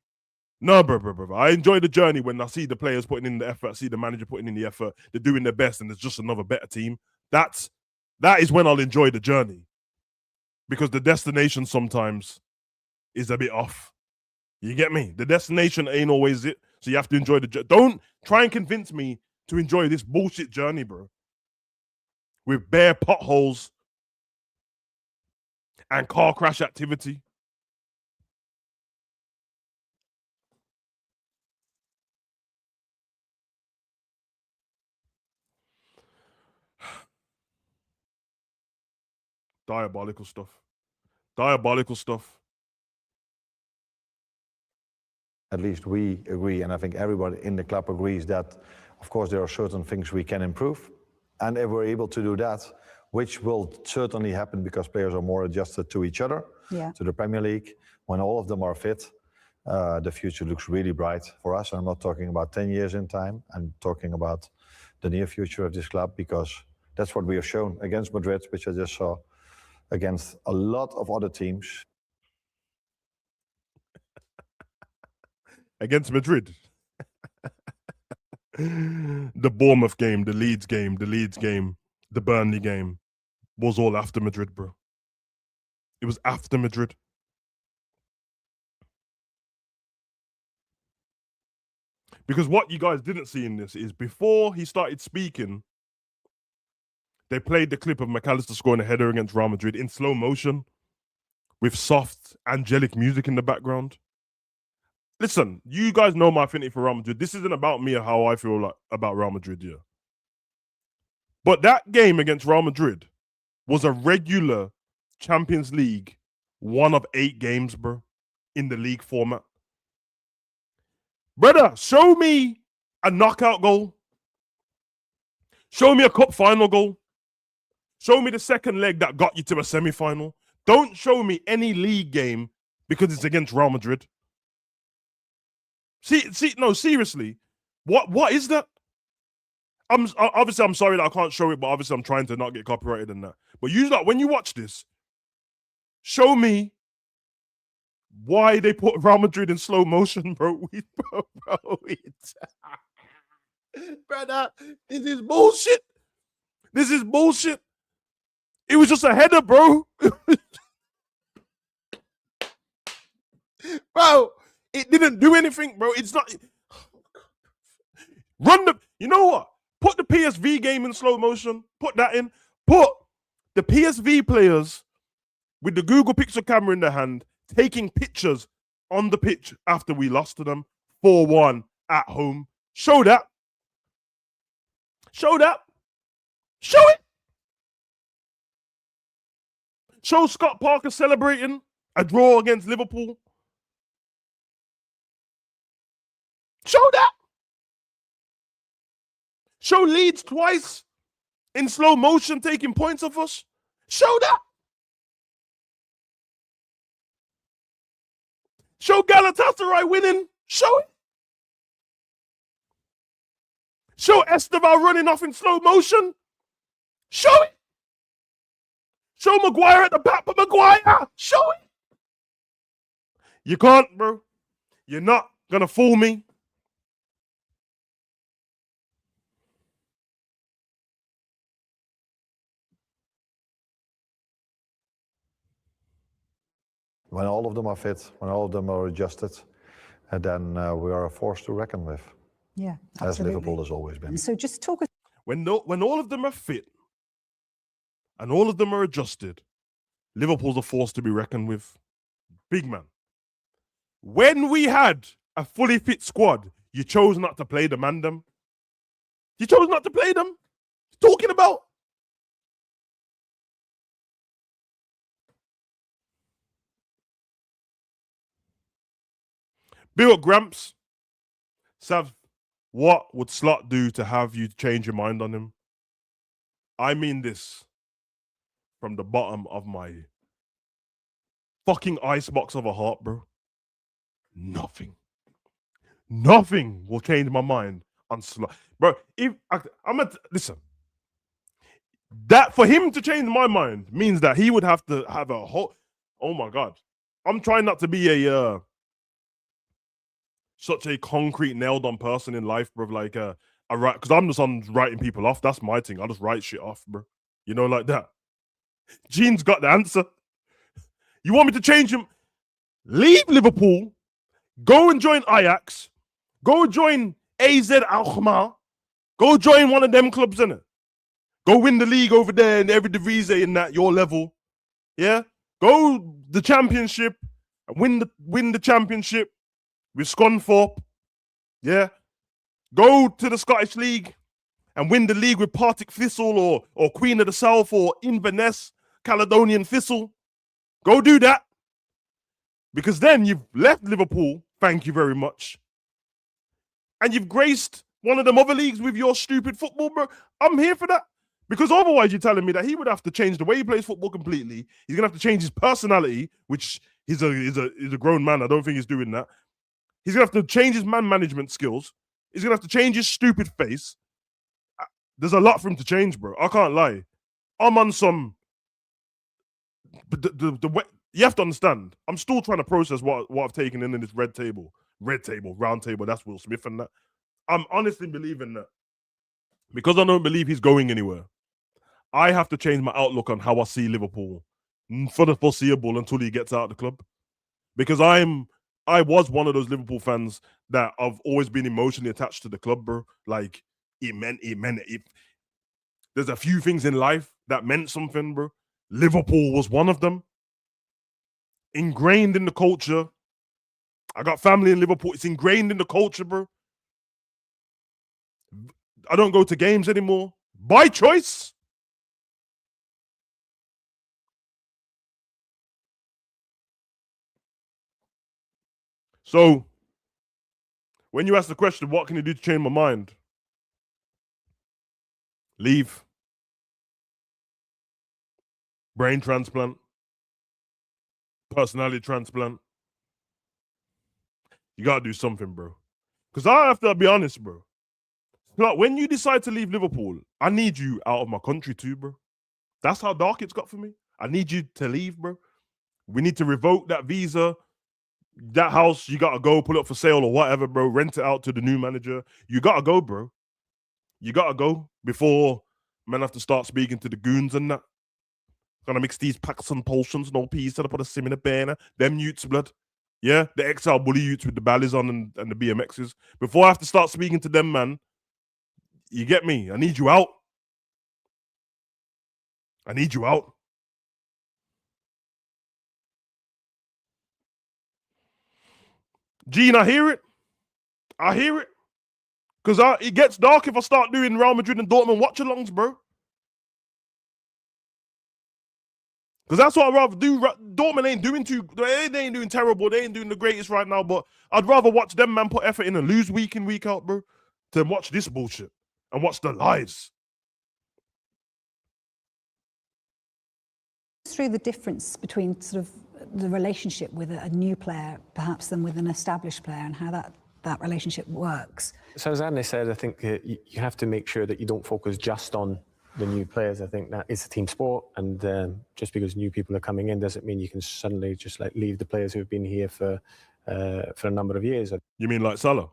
No, bro. I enjoy the journey when I see the players putting in the effort, I see the manager putting in the effort, they're doing their best, and there's just another better team. That is when I'll enjoy the journey. Because the destination sometimes is a bit off. You get me? The destination ain't always it. So you have to enjoy the journey. Don't try and convince me to enjoy this bullshit journey, bro. With bare potholes and car crash activity. Diabolical stuff. Diabolical stuff. At least we agree, and I think everybody in the club agrees that, of course, there are certain things we can improve. And if we're able to do that, which will certainly happen because players are more adjusted to each other, to the Premier League, when all of them are fit, the future looks really bright for us. I'm not talking about 10 years in time. I'm talking about the near future of this club, because that's what we have shown against Madrid, which I just saw, against a lot of other teams. Against Madrid. The Bournemouth game, the Leeds game, the Burnley game was all after Madrid, bro. It was after Madrid. Because what you guys didn't see in this is before he started speaking, they played the clip of McAllister scoring a header against Real Madrid in slow motion with soft, angelic music in the background. Listen, you guys know my affinity for Real Madrid. This isn't about me or how I feel like about Real Madrid, yeah. But that game against Real Madrid was a regular Champions League 1 of 8 games, bro, in the league format. Brother, show me a knockout goal. Show me a cup final goal. Show me the second leg that got you to a semi-final. Don't show me any league game because it's against Real Madrid. No, seriously. What is that? Obviously I'm sorry that I can't show it, but obviously I'm trying to not get copyrighted and that. But when you watch this, show me why they put Real Madrid in slow motion, bro. Brother, this is bullshit. This is bullshit. It was just a header, bro. Bro, it didn't do anything, bro. It's not. You know what? Put the PSV game in slow motion. Put that in. Put the PSV players with the Google Pixel camera in their hand taking pictures on the pitch after we lost to them 4-1 at home. Show that. Show that. Show it. Show Scott Parker celebrating a draw against Liverpool. Show that. Show Leeds twice in slow motion taking points off us. Show that. Show Galatasaray winning. Show it. Show Esteval running off in slow motion. Show it. Show Maguire at the back, but Maguire. Show it. You can't, bro. You're not gonna fool me. When all of them are fit, when all of them are adjusted, and then we are a force to reckon with. Yeah, As absolutely. Liverpool has always been. And so just talk us When all of them are fit and all of them are adjusted, Liverpool's a force to be reckoned with. Big man. When we had a fully fit squad, you chose not to play them, man. Them. You chose not to play them. Talking about. Bill Gramps. Sav, what would Slot do to have you change your mind on him? I mean this from the bottom of my fucking icebox of a heart, bro. Nothing will change my mind on Slot. Bro, if listen, that for him to change my mind means that he would have to have a whole, oh my God. I'm trying not to be such a concrete nailed on person in life, bro. Like, I write, because I'm just on writing people off. That's my thing. I just write shit off, bro. You know, like that. Gene's got the answer. You want me to change him? Leave Liverpool, go and join Ajax, go join AZ Alkmaar, go join one of them clubs, innit? Go win the league over there in every division in that your level. Yeah? Go the championship and win the championship with Scunthorpe. Yeah? Go to the Scottish League and win the league with Partick Thistle or Queen of the South or Inverness, Caledonian Thistle. Go do that. Because then you've left Liverpool, thank you very much. And you've graced one of them other leagues with your stupid football, bro. I'm here for that. Because otherwise you're telling me that he would have to change the way he plays football completely. He's going to have to change his personality, which he's a grown man. I don't think he's doing that. He's going to have to change his man management skills. He's going to have to change his stupid face. There's a lot for him to change, bro. I can't lie. I'm on some... The way... You have to understand, I'm still trying to process what I've taken in this round table, that's Will Smith and that. I'm honestly believing that because I don't believe he's going anywhere, I have to change my outlook on how I see Liverpool for the foreseeable until he gets out of the club. Because I was one of those Liverpool fans that I've always been emotionally attached to the club, bro. Like, it meant it. There's a few things in life that meant something, bro. Liverpool was one of them. Ingrained in the culture. I got family in Liverpool. It's ingrained in the culture, bro. I don't go to games anymore. By choice. So, when you ask the question, what can you do to change my mind? Leave. Brain transplant. Personality transplant. You gotta do something, bro. Because I have to be honest, bro. Like, when you decide to leave Liverpool, I need you out of my country too, bro. That's how dark it's got for me. I need you to leave, bro. We need to revoke that visa. That house, you gotta go put it up for sale or whatever, bro. Rent it out to the new manager. You gotta go, bro. You gotta go before men have to start speaking to the goons and that. Gonna mix these packs and potions, no peas, to put a sim in a banner. Them youths, blood. Yeah, the XL bully youths with the ballys on and the BMXs. Before I have to start speaking to them, man, you get me? I need you out. I need you out. Gene, I hear it. I hear it. Because it gets dark if I start doing Real Madrid and Dortmund watch-alongs, bro. Because that's what I'd rather do. Dortmund ain't doing terrible. They ain't doing the greatest right now, but I'd rather watch them, man, put effort in and lose week in, week out, bro, than watch this bullshit and watch the lies. through the difference between sort of the relationship with a new player, perhaps, than with an established player, and how that relationship works. So as Andy said, I think you have to make sure that you don't focus just on the new players. I think that it's a team sport, and just because new people are coming in doesn't mean you can suddenly just like leave the players who have been here for for a number of years. You mean like Salah?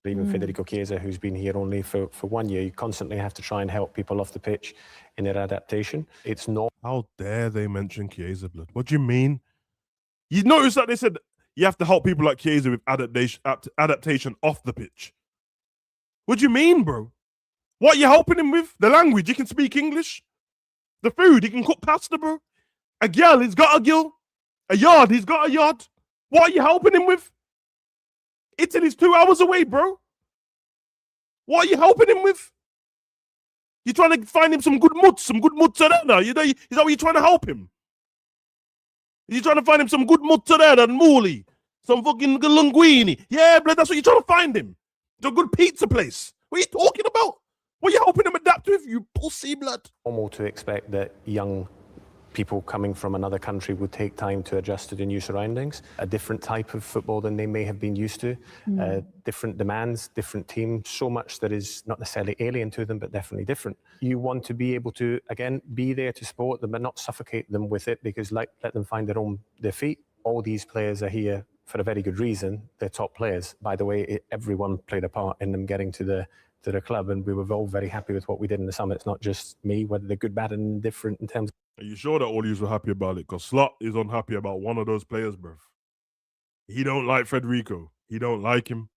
Even Federico Chiesa, who's been here only for 1 year, you constantly have to try and help people off the pitch in their adaptation. It's not. How dare they mention Chiesa, blood? What do you mean? You notice that they said you have to help people like Chiesa with adaptation off the pitch. What do you mean, bro? What are you helping him with? The language, he can speak English. The food, he can cook pasta, bro. A girl, he's got a girl. A yard, he's got a yard. What are you helping him with? Italy's 2 hours away, bro. What are you helping him with? You're trying to find him some good mozzarella. Is that what you're trying to help him? You're trying to find him some good mozzarella and mooli. Some fucking linguine. Yeah, blood, that's what you're trying to find him. It's a good pizza place. What are you talking about? What are you helping him adapt with, you pussy, blood? Normal to expect that young people coming from another country would take time to adjust to the new surroundings, a different type of football than they may have been used to, different demands, different teams, so much that is not necessarily alien to them, but definitely different. You want to be able to, again, be there to support them, but not suffocate them with it, because let them find their feet. All these players are here for a very good reason. They're top players. By the way, everyone played a part in them getting to the club, and we were all very happy with what we did in the summer. It's not just me, whether they're good, bad, and indifferent in terms. Are you sure that all of you were happy about it? Because Slot is unhappy about one of those players, bruv. He don't like Federico. He don't like him.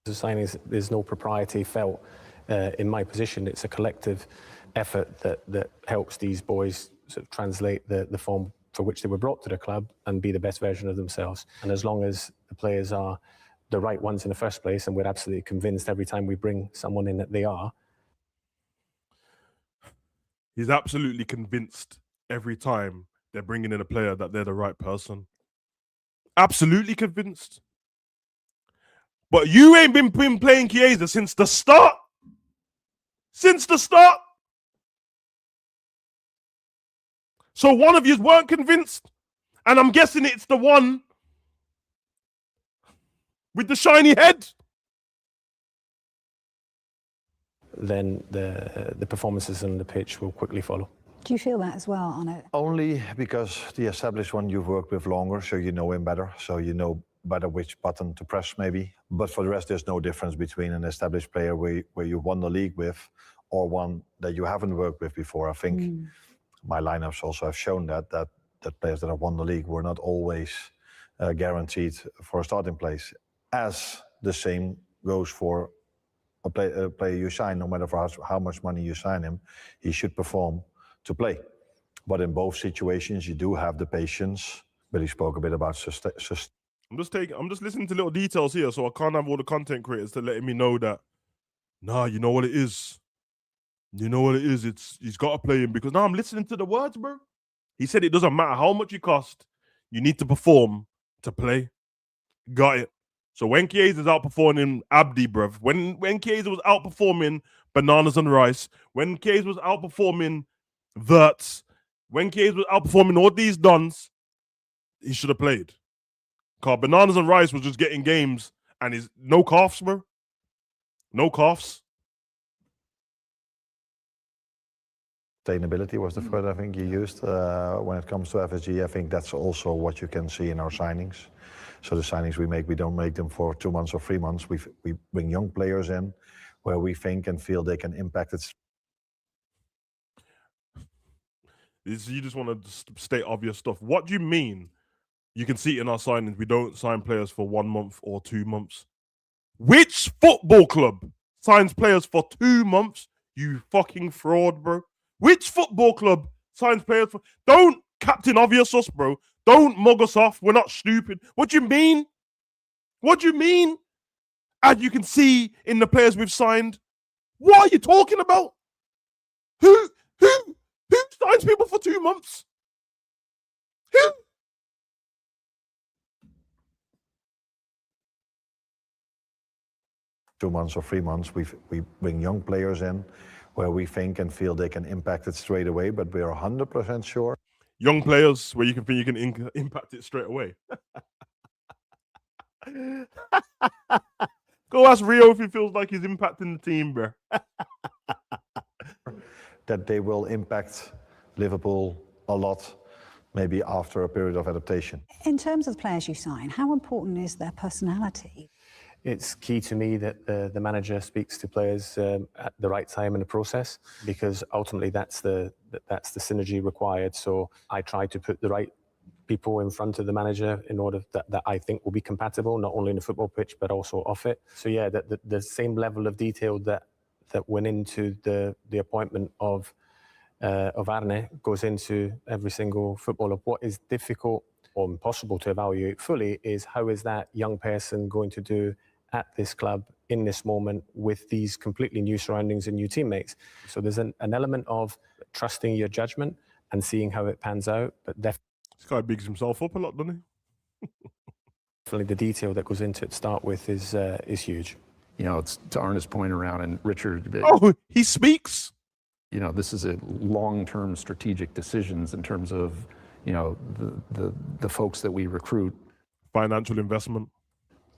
The signings, there's no propriety felt in my position. It's a collective effort that helps these boys sort of translate the form for which they were brought to the club and be the best version of themselves. And as long as the players are the right ones in the first place, and we're absolutely convinced every time we bring someone in that they are. He's absolutely convinced every time they're bringing in a player that they're the right person. Absolutely convinced. But you ain't been playing Chiesa since the start. Since the start. So one of you weren't convinced. And I'm guessing it's the one with the shiny head. Then the performances on the pitch will quickly follow. Do you feel that as well, Arno? Only because the established one you've worked with longer, so you know him better, so you know better which button to press maybe. But for the rest, there's no difference between an established player where you won the league with or one that you haven't worked with before. I think my lineups also have shown that players that have won the league were not always guaranteed for a starting place. As the same goes for a player you sign, no matter for how much money you sign him, he should perform to play. But in both situations, you do have the patience. Billy spoke a bit about I'm just listening to little details here, so I can't have all the content creators to letting me know that, nah, you know what it is. You know what it is. He's got to play him because now I'm listening to the words, bro. He said it doesn't matter how much you cost, you need to perform to play. Got it. So when Chiesa's outperforming Abdi, bruv, when Chiesa was outperforming Bananas and Rice, when Chiesa was outperforming Verts, when Chiesa was outperforming all these dons, he should have played. Because Bananas and Rice was just getting games and he's no coughs, bro. No coughs. Sustainability was the word I think you used. When it comes to FSG, I think that's also what you can see in our signings. So the signings we make, we don't make them for 2 months or 3 months. We bring young players in where we think and feel they can impact it. You just want to state obvious stuff. What do you mean? You can see it in our signings. We don't sign players for 1 month or 2 months. Which football club signs players for 2 months? You fucking fraud, bro. Which football club signs players for... Don't Captain Obvious us, bro. Don't mug us off. We're not stupid. What do you mean? What do you mean? As you can see in the players we've signed. What are you talking about? Who signs people for 2 months? Who? Two months or 3 months, we bring young players in where we think and feel they can impact it straight away, but we are 100% sure. Young players where you can think you can impact it straight away. Go ask Rio if he feels like he's impacting the team, bro. That they will impact Liverpool a lot maybe after a period of adaptation. In terms of the players you sign, how important is their personality? It's key to me that the manager speaks to players at the right time in the process, because ultimately that's the synergy required. So I try to put the right people in front of the manager in order that I think will be compatible, not only in the football pitch but also off it. So yeah, the same level of detail that went into the appointment of Arne goes into every single footballer. What is difficult or impossible to evaluate fully is how is that young person going to do at this club in this moment with these completely new surroundings and new teammates. So there's an element of trusting your judgment and seeing how it pans out, but This guy bigs himself up a lot, doesn't he? definitely the detail that goes into it to start with is huge. You know, it's to Arne's point around, and Richard, Oh, he speaks. you know, this is a long-term strategic decisions in terms of, you know, the folks that we recruit. Financial investment.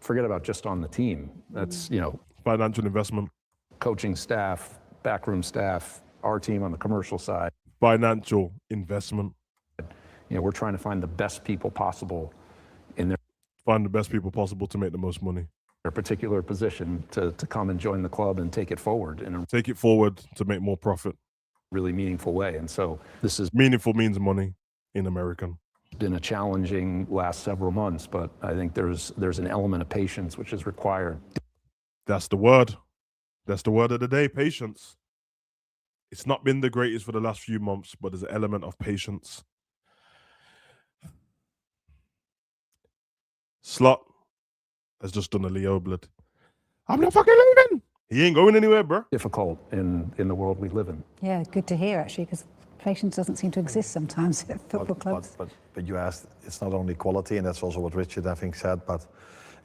Forget about just on the team. That's, you know, Financial investment. coaching staff, backroom staff, our team on the commercial side. Financial investment. You know, we're trying to find the best people possible in their Find the best people possible to make the most money. particular position to come and join the club and take it forward in a Take it forward to make more profit. really meaningful way. And so this has Meaningful means money in American. been a challenging last several months, but I think there's an element of patience which is required. That's the word. That's the word of the day, patience. It's not been the greatest for the last few months, but there's an element of patience. Slot has just done a Leo blood. I'm not fucking leaving. He ain't going anywhere, bro. Difficult in the world we live in. Yeah, good to hear actually, because patience doesn't seem to exist sometimes at football clubs. But you asked, it's not only quality, and that's also what Richard, I think, said, but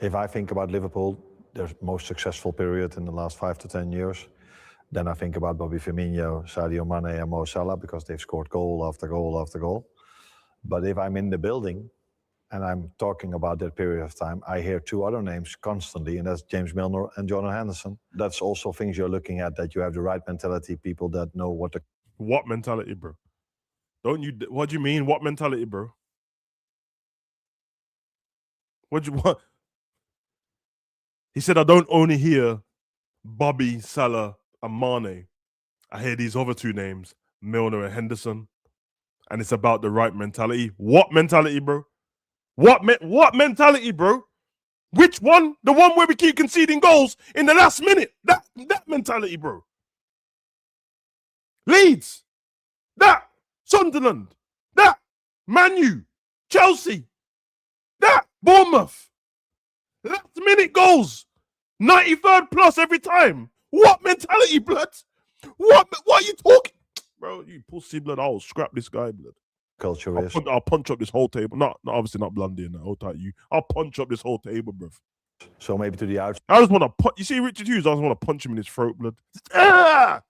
if I think about Liverpool, their most successful period in the last 5 to 10 years, then I think about Bobby Firmino, Sadio Mane and Mo Salah, because they've scored goal after goal after goal. But if I'm in the building and I'm talking about that period of time, I hear two other names constantly, and that's James Milner and Jordan Henderson. That's also things you're looking at, that you have the right mentality, people that know what the... What mentality, bro? Don't you? What do you mean? What mentality, bro? What? He said, I don't only hear Bobby, Salah, and Mane. I hear these other two names, Milner and Henderson, and it's about the right mentality. What mentality, bro? What mentality, bro? Which one? The one where we keep conceding goals in the last minute. That mentality, bro. Leeds. That. Sunderland. That. Man U. Chelsea. That. Bournemouth. Last minute goals. 93rd plus every time. What mentality, blood? What are you talking? Bro, you pussy, blood. I'll scrap this guy, blood. culture is. I'll punch up this whole table. Not obviously not Blondie and that. Hold tight, you. I'll punch up this whole table, bro. So maybe to the outside. I just want to punch. You see Richard Hughes? I just want to punch him in his throat, blood. Ah!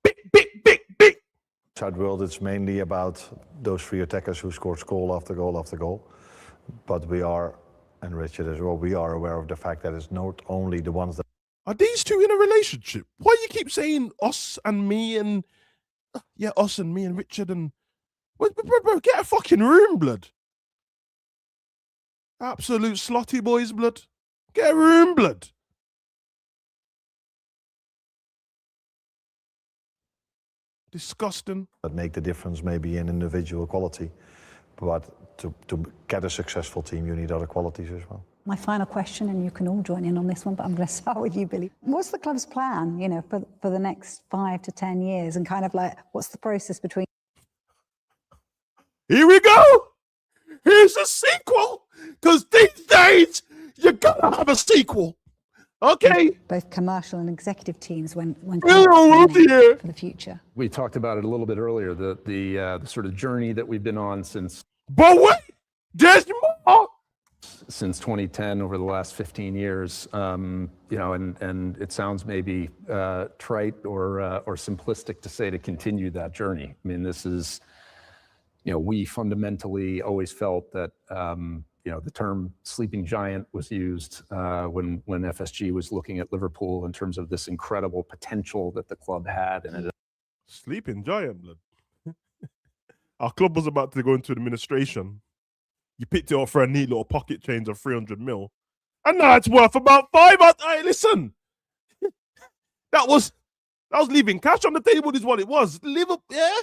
Big. Outside world, it's mainly about those three attackers who scored goal after goal after goal. But we are, and Richard as well, we are aware of the fact that it's not only the ones that... Are these two in a relationship? Why you keep saying us and me and... Yeah, us and me and Richard and... Bro, get a fucking room, blood. Absolute slotty boys, blood. Get a room, blood. Disgusting. that make the difference maybe in individual quality. But to get a successful team, you need other qualities as well. My final question, and you can all join in on this one, but I'm going to start with you, Billy. What's the club's plan, you know, for the next 5 to 10 years, and kind of like, what's the process between... Here we go. Here's a sequel. Because these days, you gotta have a sequel. Okay. both commercial and executive teams when Oh, dear. for the future? We talked about it a little bit earlier, the sort of journey that we've been on since But wait, there's more. 2010 over the last 15 years. You know, and it sounds maybe trite or simplistic to say to continue that journey. I mean, this is, you know, we fundamentally always felt that, you know, the term sleeping giant was used when FSG was looking at Liverpool in terms of this incredible potential that the club had. And it, Sleeping giant, blood. our club was about to go into administration. You picked it up for a neat little pocket change of 300 mil. And now it's worth about 5. Hey, listen. That was leaving cash on the table is what it was. Liverpool, yeah?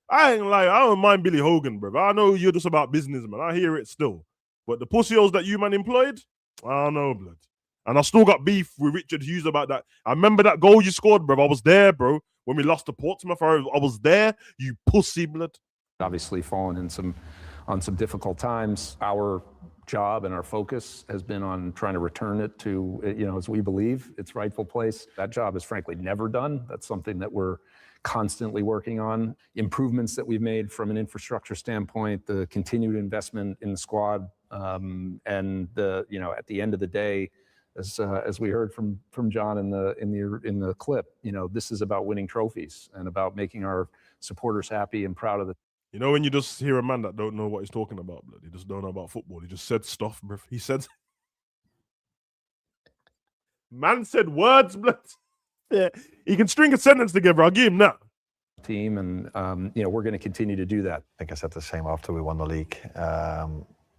I ain't like, I don't mind Billy Hogan, bro. I know you're just about business, man. I hear it still. But the pussy-holes that you, man, employed, I don't know, blood. And I still got beef with Richard Hughes about that. I remember that goal you scored, bro. I was there, bro. When we lost to Portsmouth, I was there. You pussy, blood. Obviously fallen on some difficult times. Our job and our focus has been on trying to return it to, as we believe, its rightful place. That job is frankly never done. That's something that we're constantly working on. Improvements that we've made from an infrastructure standpoint, the continued investment in the squad, and at the end of the day, as we heard from John in the clip, this is about winning trophies and about making our supporters happy and proud of the. When you just hear a man that don't know what he's talking about, blood, he just don't know about football. He just said stuff, bro. He said, man said words, blood. Yeah, he can string a sentence together. I'll give him that. Team, and we're going to continue to do that. I think I said the same after we won the league.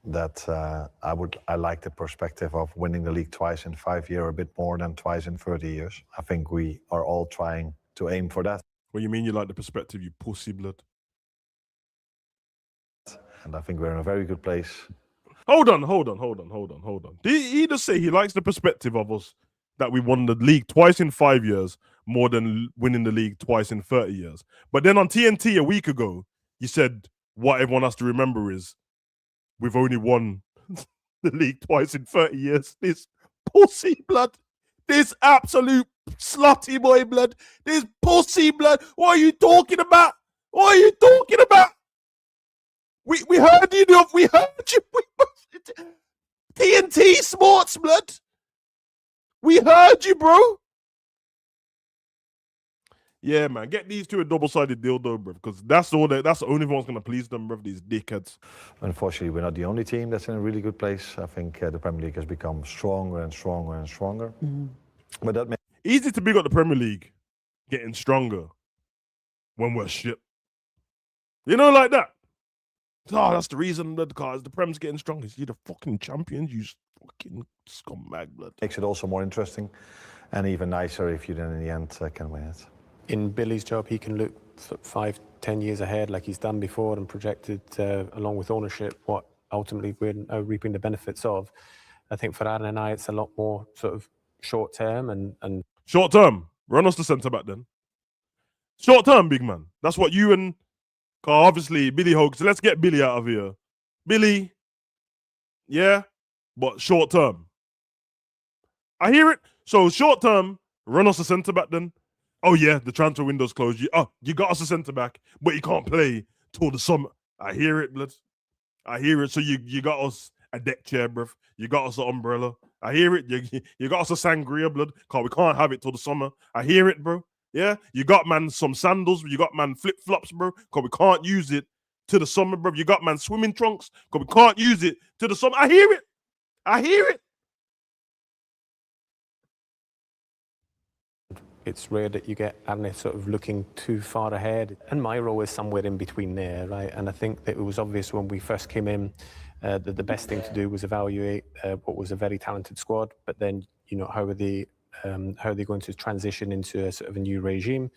That I like the perspective of winning the league twice in 5 years, a bit more than twice in 30 years. I think we are all trying to aim for that. What do you mean you like the perspective, you pussy, blood? And I think we're in a very good place. Hold on. Did he just say he likes the perspective of us that we won the league twice in 5 years more than winning the league twice in 30 years? But then on TNT a week ago, you said what everyone has to remember is we've only won the league twice in 30 years. This pussy, blood. This absolute slutty boy, blood. This pussy, blood. What are you talking about? What are you talking about? We heard you. We heard you. TNT Sports, blood. We heard you, bro. Yeah, man. Get these two a double-sided dildo, bro, because that's the only one that's going to please them, bro, these dickheads. Unfortunately, we're not the only team that's in a really good place. I think the Premier League has become stronger and stronger and stronger. Mm-hmm. But that makes easy to big up the Premier League getting stronger when we're shit. Like that. Oh, that's the reason, blood, because the Prem's getting stronger. You're the fucking champions, you fucking scumbag, blood. Makes it also more interesting and even nicer if you then in the end can win it. In Billy's job, he can look 5-10 years ahead like he's done before and projected, along with ownership, what ultimately we're reaping the benefits of. I think for Aaron and I, it's a lot more sort of short-term and... Short-term? Run us the centre-back then. Short-term, big man. That's what you and... obviously, Billy Hogan. So let's get Billy out of here. Billy, yeah, but short-term. I hear it. So short-term, run us a centre-back then. Oh, yeah, the transfer window's closed. You got us a centre-back, but you can't play till the summer. I hear it, blood. I hear it. So you got us a deck chair, bruv. You got us an umbrella. I hear it. You got us a sangria, blood, because we can't have it till the summer. I hear it, bro. Yeah, you got, man, some sandals. You got, man, flip-flops, bro, because we can't use it to the summer, bro. You got, man, swimming trunks, because we can't use it to the summer. I hear it. I hear it. It's rare that you get Arne sort of looking too far ahead. And my role is somewhere in between there, right? And I think that it was obvious when we first came in that the best thing to do was evaluate what was a very talented squad, but then, how are they going to transition into a sort of a new regime?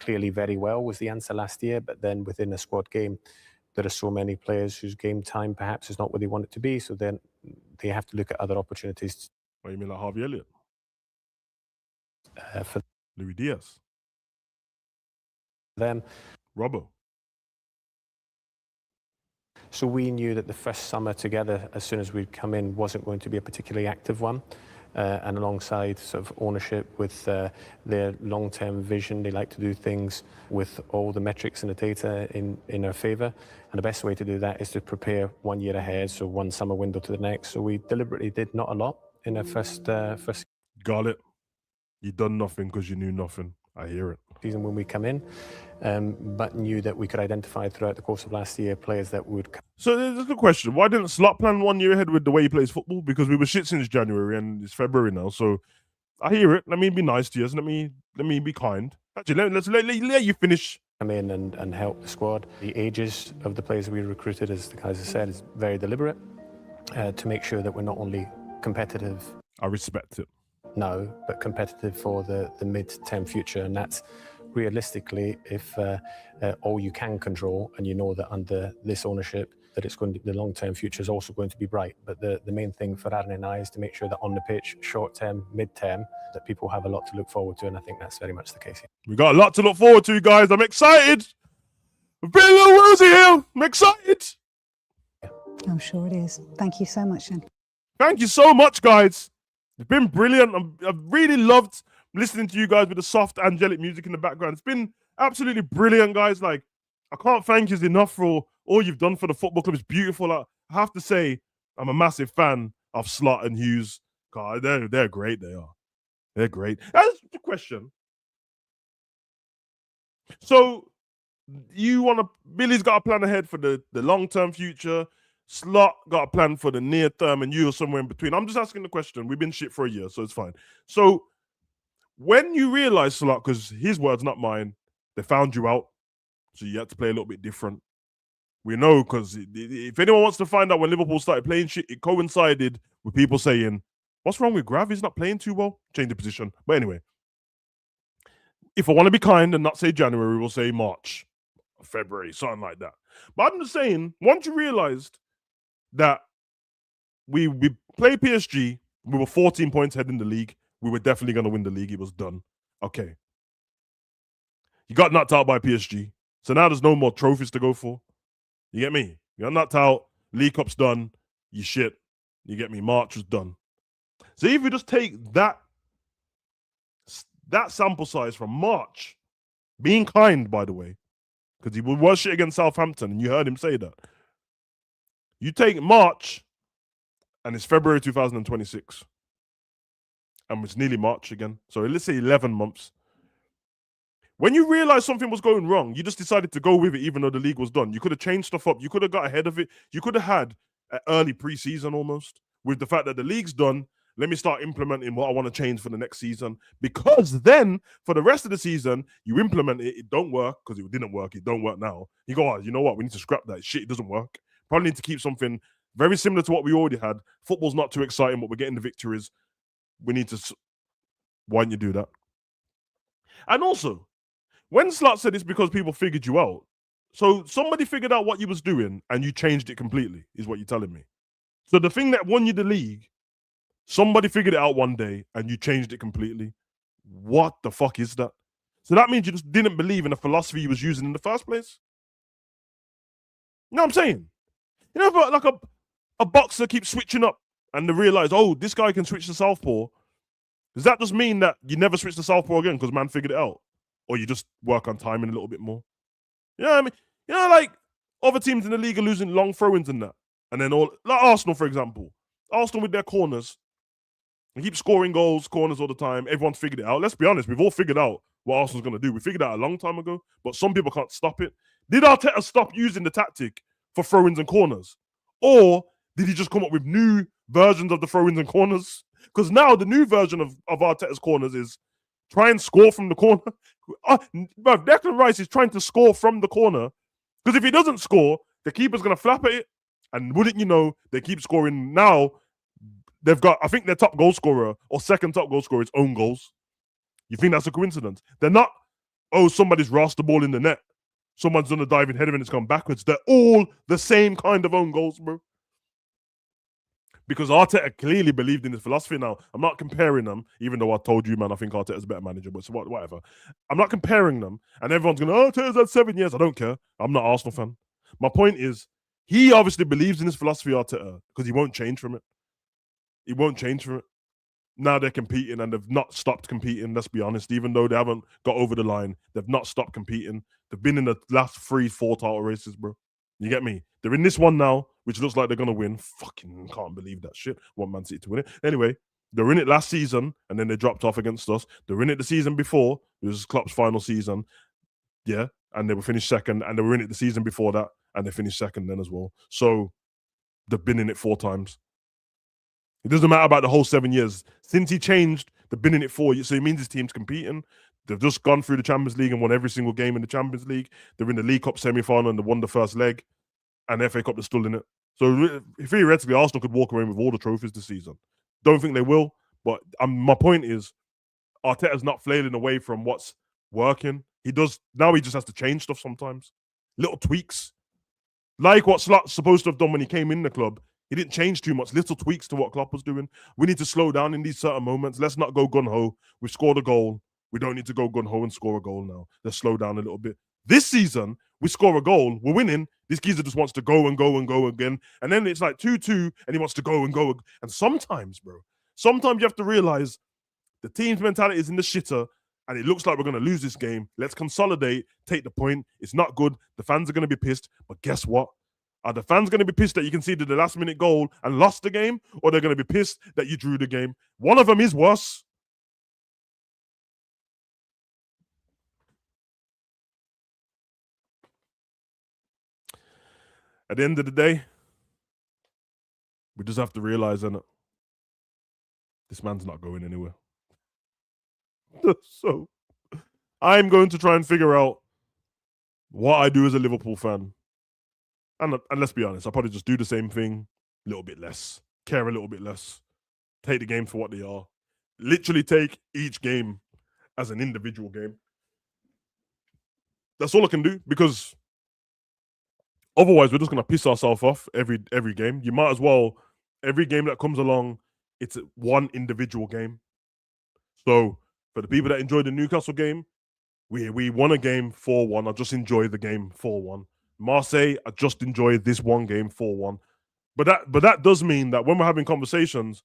Clearly very well was the answer last year, but then within a squad game, there are so many players whose game time perhaps is not where they want it to be, so then they have to look at other opportunities. What, you mean like Harvey Elliott? For Luis Diaz. Them. Robbo. So we knew that the first summer together, as soon as we'd come in, wasn't going to be a particularly active one. And alongside sort of ownership with their long-term vision, they like to do things with all the metrics and the data in our favour. And the best way to do that is to prepare 1 year ahead, so one summer window to the next. So we deliberately did not a lot in our first. Got it. You done nothing because you knew nothing. I hear it. Season when we come in, but knew that we could identify throughout the course of last year players that would. So there's a question: why didn't Slot plan 1 year ahead with the way he plays football? Because we were shit since January and it's February now. So I hear it. Let me be nice to you. Let me be kind. Actually, let's let you finish. Come in and help the squad. The ages of the players we recruited, as the guys have said, is very deliberate to make sure that we're not only competitive. I respect it. No, but competitive for the mid-term future, and that's realistically if all you can control, and you know that under this ownership that it's going to, the long-term future is also going to be bright. But the main thing for Aaron and I is to make sure that on the pitch, short-term, mid-term, that people have a lot to look forward to, and I think that's very much the case here. We got a lot to look forward to, guys. I'm excited. I've been a little rosy here. I'm excited. I'm sure it is. Thank you so much, Shane. Thank you so much, guys. It's been brilliant. I've really loved listening to you guys with the soft, angelic music in the background. It's been absolutely brilliant, guys. Like, I can't thank you enough for all you've done for the football club. It's beautiful. I have to say, I'm a massive fan of Slot and Hughes. God, they're great. They are. They're great. That's the question. So, Billy's got a plan ahead for the long-term future. Slot got a plan for the near term, and you're somewhere in between. I'm just asking the question. We've been shit for a year, so it's fine. So, when you realize, Slot, because his words, not mine, they found you out, so you had to play a little bit different. We know, because if anyone wants to find out when Liverpool started playing shit, it coincided with people saying, what's wrong with Grav? He's not playing too well. Change the position. But anyway, if I want to be kind and not say January, we'll say March, February, something like that. But I'm just saying, once you realized that we played PSG, we were 14 points ahead in the league, we were definitely going to win the league. It was done. Okay. You got knocked out by PSG. So now there's no more trophies to go for. You get me? You got knocked out. League Cup's done. You shit. You get me? March was done. So if you just take that sample size from March, being kind, by the way, because he was shit against Southampton, and you heard him say that. You take March, and it's February 2026. And it's nearly March again. So let's say 11 months. When you realize something was going wrong, you just decided to go with it even though the league was done. You could have changed stuff up. You could have got ahead of it. You could have had an early preseason almost with the fact that the league's done. Let me start implementing what I want to change for the next season. Because then for the rest of the season, you implement it. It don't work because it didn't work. It don't work now. You go, oh, you know what? We need to scrap that. Shit, it doesn't work. Probably need to keep something very similar to what we already had. Football's not too exciting, but we're getting the victories. We need to... Why don't you do that? And also, when Slot said it's because people figured you out, so somebody figured out what you was doing and you changed it completely, is what you're telling me. So the thing that won you the league, somebody figured it out one day and you changed it completely. What the fuck is that? So that means you just didn't believe in the philosophy you was using in the first place? You know what I'm saying? You know, but like a boxer keeps switching up and they realize, oh, this guy can switch to southpaw. Does that just mean that you never switch to southpaw again because man figured it out? Or you just work on timing a little bit more? You know what I mean? You know, like other teams in the league are losing long throw-ins and that. And then like Arsenal, for example. Arsenal with their corners. They keep scoring goals, corners all the time. Everyone's figured it out. Let's be honest, we've all figured out what Arsenal's going to do. We figured it out a long time ago, but some people can't stop it. Did Arteta stop using the tactic for throw-ins and corners? Or did he just come up with new versions of the throw-ins and corners? Because now the new version of Arteta's corners is try and score from the corner. Declan Rice is trying to score from the corner. Because if he doesn't score, the keeper's going to flap at it. And wouldn't you know, they keep scoring. Now, they've got, I think their top goal scorer or second top goal scorer is own goals. You think that's a coincidence? They're not, oh, somebody's rasped the ball in the net. Someone's done a diving header and it's gone backwards. They're all the same kind of own goals, bro. Because Arteta clearly believed in his philosophy. Now, I'm not comparing them, even though I told you, man, I think Arteta's a better manager, but so whatever. I'm not comparing them, and everyone's going, oh, Arteta's had 7 years. I don't care. I'm not an Arsenal fan. My point is, he obviously believes in his philosophy, Arteta, because he won't change from it. He won't change from it. Now they're competing, and they've not stopped competing, let's be honest. Even though they haven't got over the line, they've not stopped competing. They've been in the last 3-4 title races, bro. You get me? They're in this one now, which looks like they're going to win. Fucking can't believe that shit. Want Man City to win it. Anyway, they're in it last season, and then they dropped off against us. They're in it the season before. It was Klopp's final season. Yeah, and they were finished second. And they were in it the season before that, and they finished second then as well. So they've been in it 4 times. It doesn't matter about the whole 7 years. Since he changed, they've been in it 4 years. So it means his team's competing. They've just gone through the Champions League and won every single game in the Champions League. They're in the League Cup semi-final and they won the first leg, and the FA Cup, they're still in it. So theoretically, Arsenal could walk away with all the trophies this season. Don't think they will, but my point is, Arteta's not flailing away from what's working. He just has to change stuff sometimes. Little tweaks. Like what Slot's supposed to have done when he came in the club. He didn't change too much. Little tweaks to what Klopp was doing. We need to slow down in these certain moments. Let's not go gun-ho. We've scored a goal. We don't need to go gun-ho and score a goal now. Let's slow down a little bit. This season, we score a goal. We're winning. This geezer just wants to go and go and go again. And then it's like 2-2, and he wants to go and go. And sometimes, bro, you have to realize the team's mentality is in the shitter, and it looks like we're going to lose this game. Let's consolidate, take the point. It's not good. The fans are going to be pissed. But guess what? Are the fans going to be pissed that you conceded the last-minute goal and lost the game? Or they're going to be pissed that you drew the game? One of them is worse. At the end of the day, we just have to realize that this man's not going anywhere. So I'm going to try and figure out what I do as a Liverpool fan. And let's be honest, I'll probably just do the same thing a little bit less, care a little bit less, take the games for what they are. Literally take each game as an individual game. That's all I can do, because otherwise we're just going to piss ourselves off every game. You might as well, every game that comes along, it's one individual game. So for the people that enjoyed the Newcastle game, we won a game 4-1. I just enjoyed the game 4-1. Marseille, I just enjoyed this one game 4-1. But that does mean that when we're having conversations,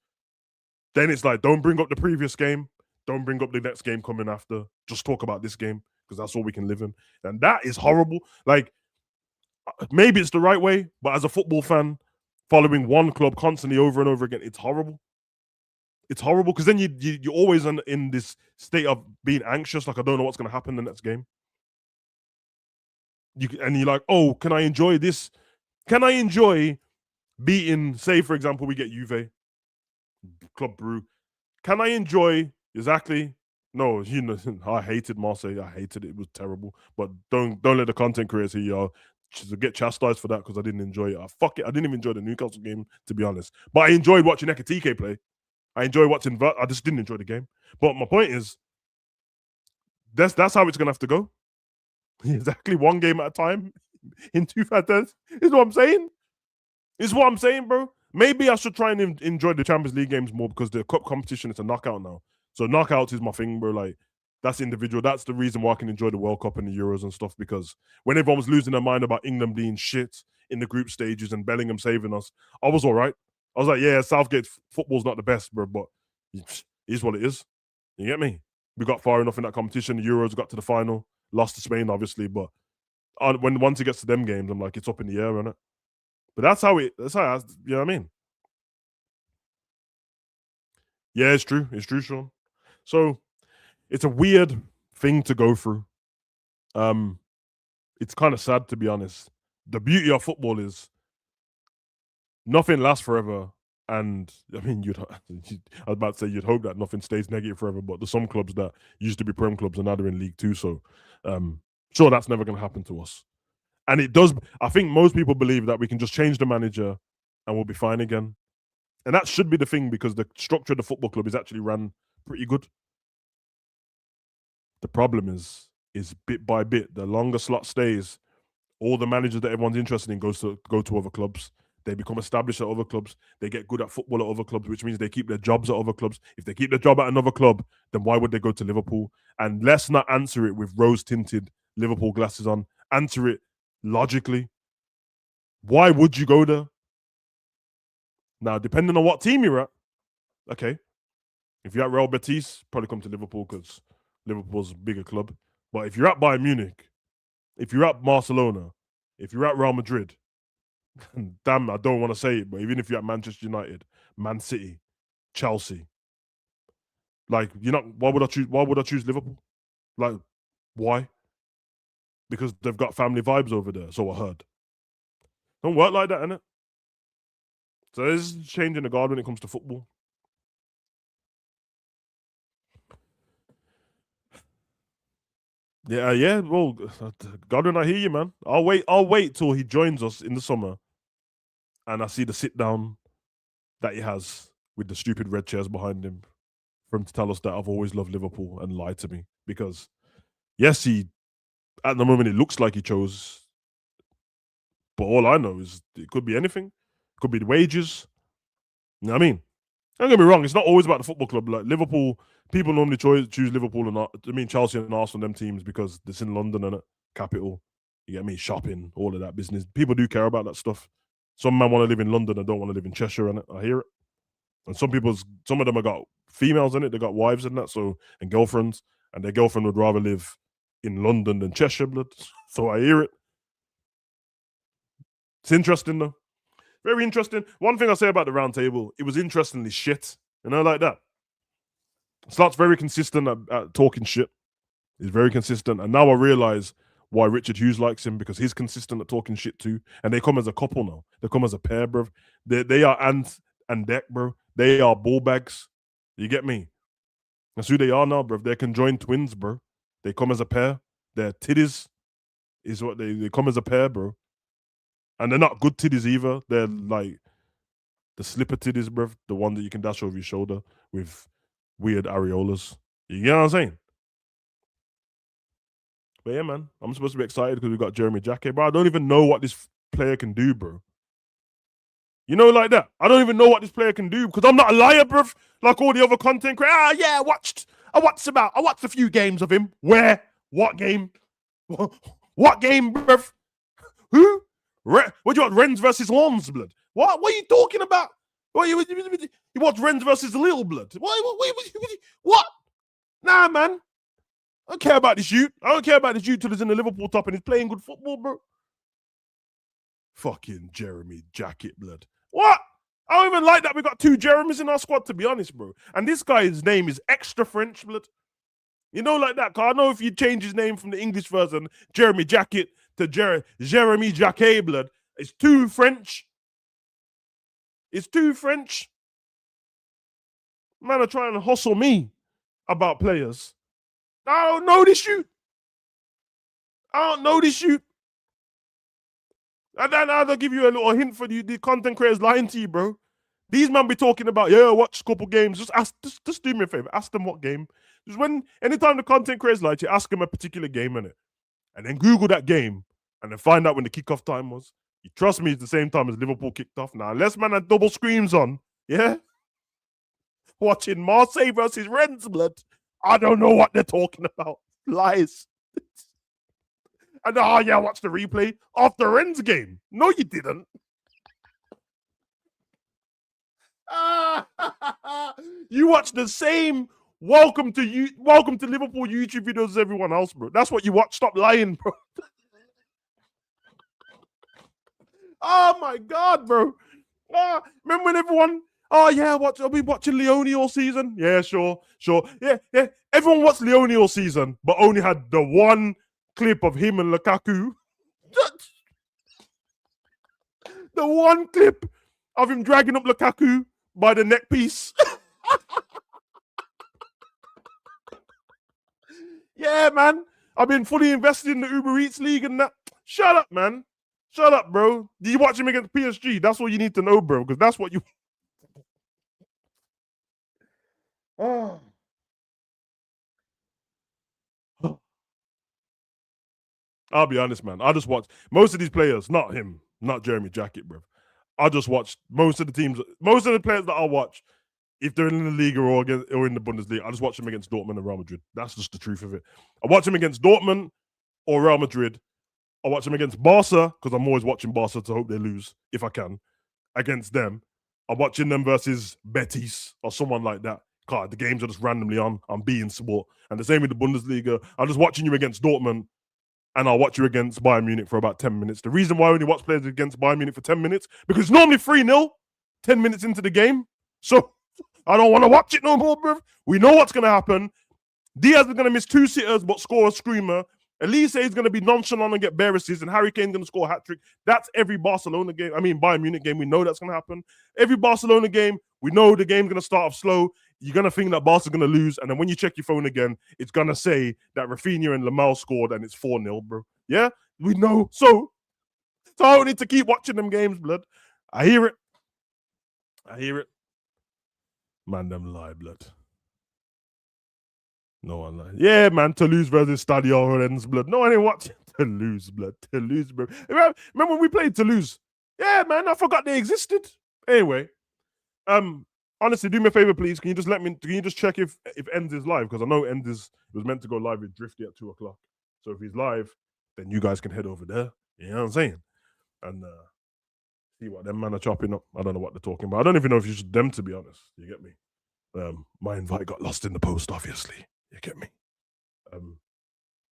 then it's like, don't bring up the previous game. Don't bring up the next game coming after. Just talk about this game, because that's all we can live in. And that is horrible. Like, maybe it's the right way, but as a football fan, following one club constantly over and over again, it's horrible. It's horrible, because then you're always in this state of being anxious, like I don't know what's going to happen in the next game. And you're like, oh, can I enjoy this? Can I enjoy beating, say, for example, we get Juve, Club Brew. Can I enjoy, exactly, no, you know, I hated Marseille. I hated it. It was terrible. But don't let the content creators here get chastised for that, because I didn't enjoy it. Fuck it. I didn't even enjoy the Newcastle game, to be honest. But I enjoyed watching Ekitike play. I enjoy watching I just didn't enjoy the game. But my point is, that's how it's going to have to go. Exactly, one game at a time in 2 days. Is what I'm saying. Is what I'm saying, bro. Maybe I should try and enjoy the Champions League games more, because the cup competition is a knockout now. So knockouts is my thing, bro. Like, that's individual. That's the reason why I can enjoy the World Cup and the Euros and stuff, because when everyone was losing their mind about England being shit in the group stages and Bellingham saving us, I was all right. I was like, yeah, Southgate football's not the best, bro, but it is what it is. You get me? We got far enough in that competition. The Euros got to the final. Lost to Spain, obviously, but once it gets to them games, I'm like, it's up in the air, isn't it? But that's how you know what I mean? Yeah, it's true. It's true, Sean. So it's a weird thing to go through. It's kind of sad, to be honest. The beauty of football is nothing lasts forever. And I mean, I was about to say you'd hope that nothing stays negative forever, but there's some clubs that used to be Prem clubs and now they're in League Two. So sure, that's never going to happen to us. And it does. I think most people believe that we can just change the manager and we'll be fine again. And that should be the thing, because the structure of the football club is actually run pretty good. The problem is bit by bit, the longer Slot stays, all the managers that everyone's interested in go to other clubs. They become established at other clubs. They get good at football at other clubs, which means they keep their jobs at other clubs. If they keep their job at another club, then why would they go to Liverpool? And let's not answer it with rose-tinted Liverpool glasses on. Answer it logically. Why would you go there? Now, depending on what team you're at, okay. If you're at Real Betis, probably come to Liverpool, because Liverpool's a bigger club. But if you're at Bayern Munich, if you're at Barcelona, if you're at Real Madrid, damn, I don't want to say it, but even if you're at Manchester United, Man City, Chelsea, like, why would I choose Liverpool? Like, why? Because they've got family vibes over there, so I heard. Don't work like that, innit? So there's change in the guard when it comes to football. Yeah. Well, Godwin, I hear you, man. I'll wait till he joins us in the summer, and I see the sit down that he has with the stupid red chairs behind him, for him to tell us that I've always loved Liverpool and lied to me. Because yes, at the moment it looks like he chose, but all I know is it could be anything. It could be the wages. You know what I mean? Don't get me wrong, it's not always about the football club. Like Liverpool, people normally choose Liverpool and Chelsea and Arsenal, them teams, because it's in London and capital. You get me? Shopping, all of that business. People do care about that stuff. Some men want to live in London and don't want to live in Cheshire, and I hear it. And some of them have got females in it. They got wives in that, and girlfriends, and their girlfriend would rather live in London than Cheshire, blood. So I hear it. It's interesting though. Very interesting. One thing I say about the round table, it was interestingly shit. You know, like that. Starts very consistent at talking shit. He's very consistent. And now I realize why Richard Hughes likes him, because he's consistent at talking shit too. And they come as a couple now. They come as a pair, bro. They are Ant and Deck, bro. They are ball bags. You get me? That's who they are now, bro. They're conjoined twins, bro. They come as a pair. Their titties is what they come as a pair, bro. And they're not good titties either. They're like the slipper titties, bro. The one that you can dash over your shoulder with weird areolas. You get what I'm saying? But yeah, man, I'm supposed to be excited because we got Jeremy Jacquet, bro. I don't even know what this player can do, bro. You know, like that. I don't even know what this player can do because I'm not a liar, bro. Like all the other content creators. Yeah, I watched a few games of him. Where? What game? What game, bro? Who? What do you want? Rennes versus Lons, blood? What are you talking about? You watch Rennes versus Lille, blood? What? Nah, man. I don't care about this youth. I don't care about this youth till he's in the Liverpool top and he's playing good football, bro. Fucking Jeremy Jacquet, blood. What? I don't even like that we got two Jeremys in our squad, to be honest, bro. And this guy's name is extra French, blood. You know, like that. Cause I know if you change his name from the English version, Jeremy Jacquet, to Jeremy Jacquet, blood, it's too French. It's too French. Man are trying to hustle me about players. I don't know this shoot. And then I'll give you a little hint for the content creators lying to you, bro. These men be talking about, watch a couple games. Just do me a favor. Ask them what game. Just anytime the content creators lie to you, ask them a particular game in it. And then Google that game and then find out when the kickoff time was. You trust me, it's the same time as Liverpool kicked off. Now, unless man had double screens on, yeah? Watching Marseille versus Rennes, blood. I don't know what they're talking about. Lies. And watch the replay of the Rennes game. No, you didn't. You watch the same welcome to Liverpool YouTube videos as everyone else, bro. That's what you watch. Stop lying, bro. Oh my God, bro. Remember when everyone, I'll be watching Leone all season. Yeah, sure. Yeah. Everyone watched Leone all season, but only had the one clip of him and Lukaku. The one clip of him dragging up Lukaku by the neck piece. Yeah, man. I've been fully invested in the Uber Eats League and that. Shut up, man. Shut up, bro. Did you watch him against PSG? That's all you need to know, bro, because that's what you... Oh. I'll be honest, man. I just watched most of these players, not him, not Jeremy Jacquet, bro. I just watched most of the players that I watch, if they're in the Liga or in the Bundesliga, I just watch them against Dortmund and Real Madrid. That's just the truth of it. I watch them against Dortmund or Real Madrid. I watch them against Barca, because I'm always watching Barca to hope they lose, if I can, against them. I'm watching them versus Betis or someone like that. God, the games are just randomly on. I'm being sport. And the same with the Bundesliga. I'm just watching you against Dortmund, and I'll watch you against Bayern Munich for about 10 minutes. The reason why I only watch players against Bayern Munich for 10 minutes, because it's normally 3-0, 10 minutes into the game. So I don't want to watch it no more, bro. We know what's going to happen. Diaz is going to miss 2 sitters but score a screamer. Elise is going to be nonchalant and get bare assists, and Harry Kane's going to score a hat-trick. That's every Bayern Munich game. We know that's going to happen. Every Barcelona game, we know the game's going to start off slow. you're gonna think that Barca's gonna lose, and then when you check your phone again, it's gonna say that Rafinha and Lamel scored, and it's 4-0, bro. Yeah, we know. So I don't need to keep watching them games, blood. I hear it. Man, them lie, blood. No one lie. Yeah, man, Toulouse versus Stadio Rennes, blood. No one ain't watching Toulouse, blood. Toulouse, bro. Remember when we played Toulouse? Yeah, man, I forgot they existed. Anyway, honestly, do me a favor, please. Can you just check if Ends is live? Because I know Ends was meant to go live with Drifty at 2:00. So if he's live, then you guys can head over there. You know what I'm saying? And see what them man are chopping up. I don't know what they're talking about. I don't even know if you should them, to be honest. You get me? My invite got lost in the post, obviously. You get me?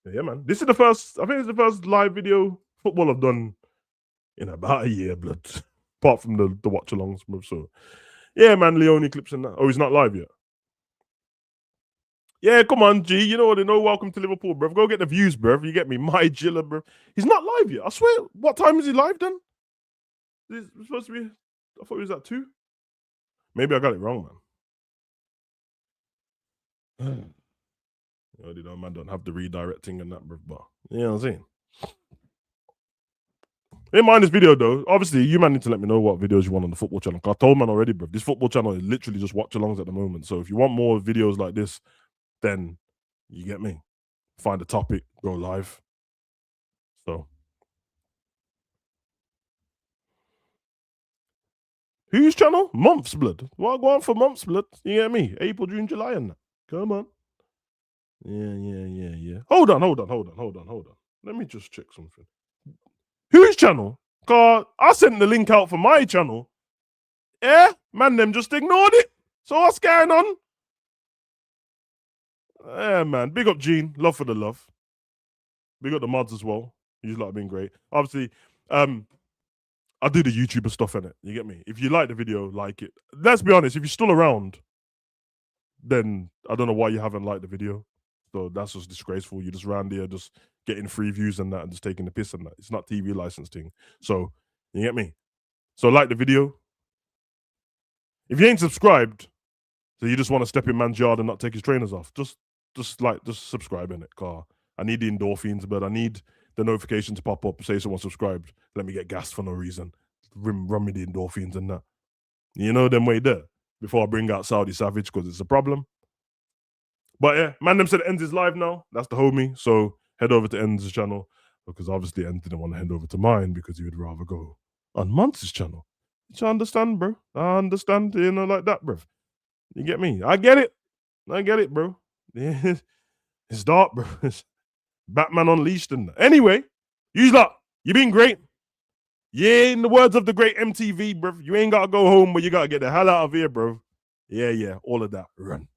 Yeah, man. This is the first, I think it's the first live video football I've done in about a year, blood. Apart from the watch-alongs, bro. So, yeah, man, Leone clips and that. Oh, he's not live yet. Yeah, come on, G. You know what they know. Welcome to Liverpool, bro. Go get the views, bro. You get me? My Gilla, bro. He's not live yet. I swear. What time is he live then? It's supposed to be, I thought he was at 2. Maybe I got it wrong, man. You know, man, don't have the redirecting and that, bro. But you know what I'm saying? In mind this video, though, obviously, you man need to let me know what videos you want on the football channel. I told man already, bro. This football channel is literally just watch-alongs at the moment. So if you want more videos like this, then you get me. Find a topic, go live. So. Whose channel? Months, blood. What go on for months, blood? You get me? April, June, July, and that. Come on. Yeah. Hold on. Let me just check something. Whose channel? Cause I sent the link out for my channel. Yeah, man, them just ignored it. So what's going on? Yeah, man. Big up Gene. Love for the love. Big up the mods as well. You lot have been great. Obviously, I do the YouTuber stuff in it. You get me? If you like the video, like it. Let's be honest, if you're still around, then I don't know why you haven't liked the video. So that's just disgraceful. You're just around there just getting free views and that and just taking the piss and that. It's not TV license thing. So, you get me? So like the video. If you ain't subscribed, so you just want to step in man's yard and not take his trainers off, just subscribe in it, car. I need the endorphins, but I need the notification to pop up, say someone subscribed. Let me get gassed for no reason. Run me the endorphins and that. You know them way there. Before I bring out Saudi Savage, because it's a problem. But yeah, man, them said Ends is live now. That's the homie. So head over to Ends' channel, because obviously Ends didn't want to head over to mine because he would rather go on Monts' channel. Which I understand, bro. I understand, you know, like that, bro. You get me? I get it, bro. Yeah. It's dark, bro. It's Batman Unleashed and that. Anyway, you lot, you been great. Yeah, in the words of the great MTV, bro. You ain't got to go home, but you got to get the hell out of here, bro. Yeah, all of that. Run.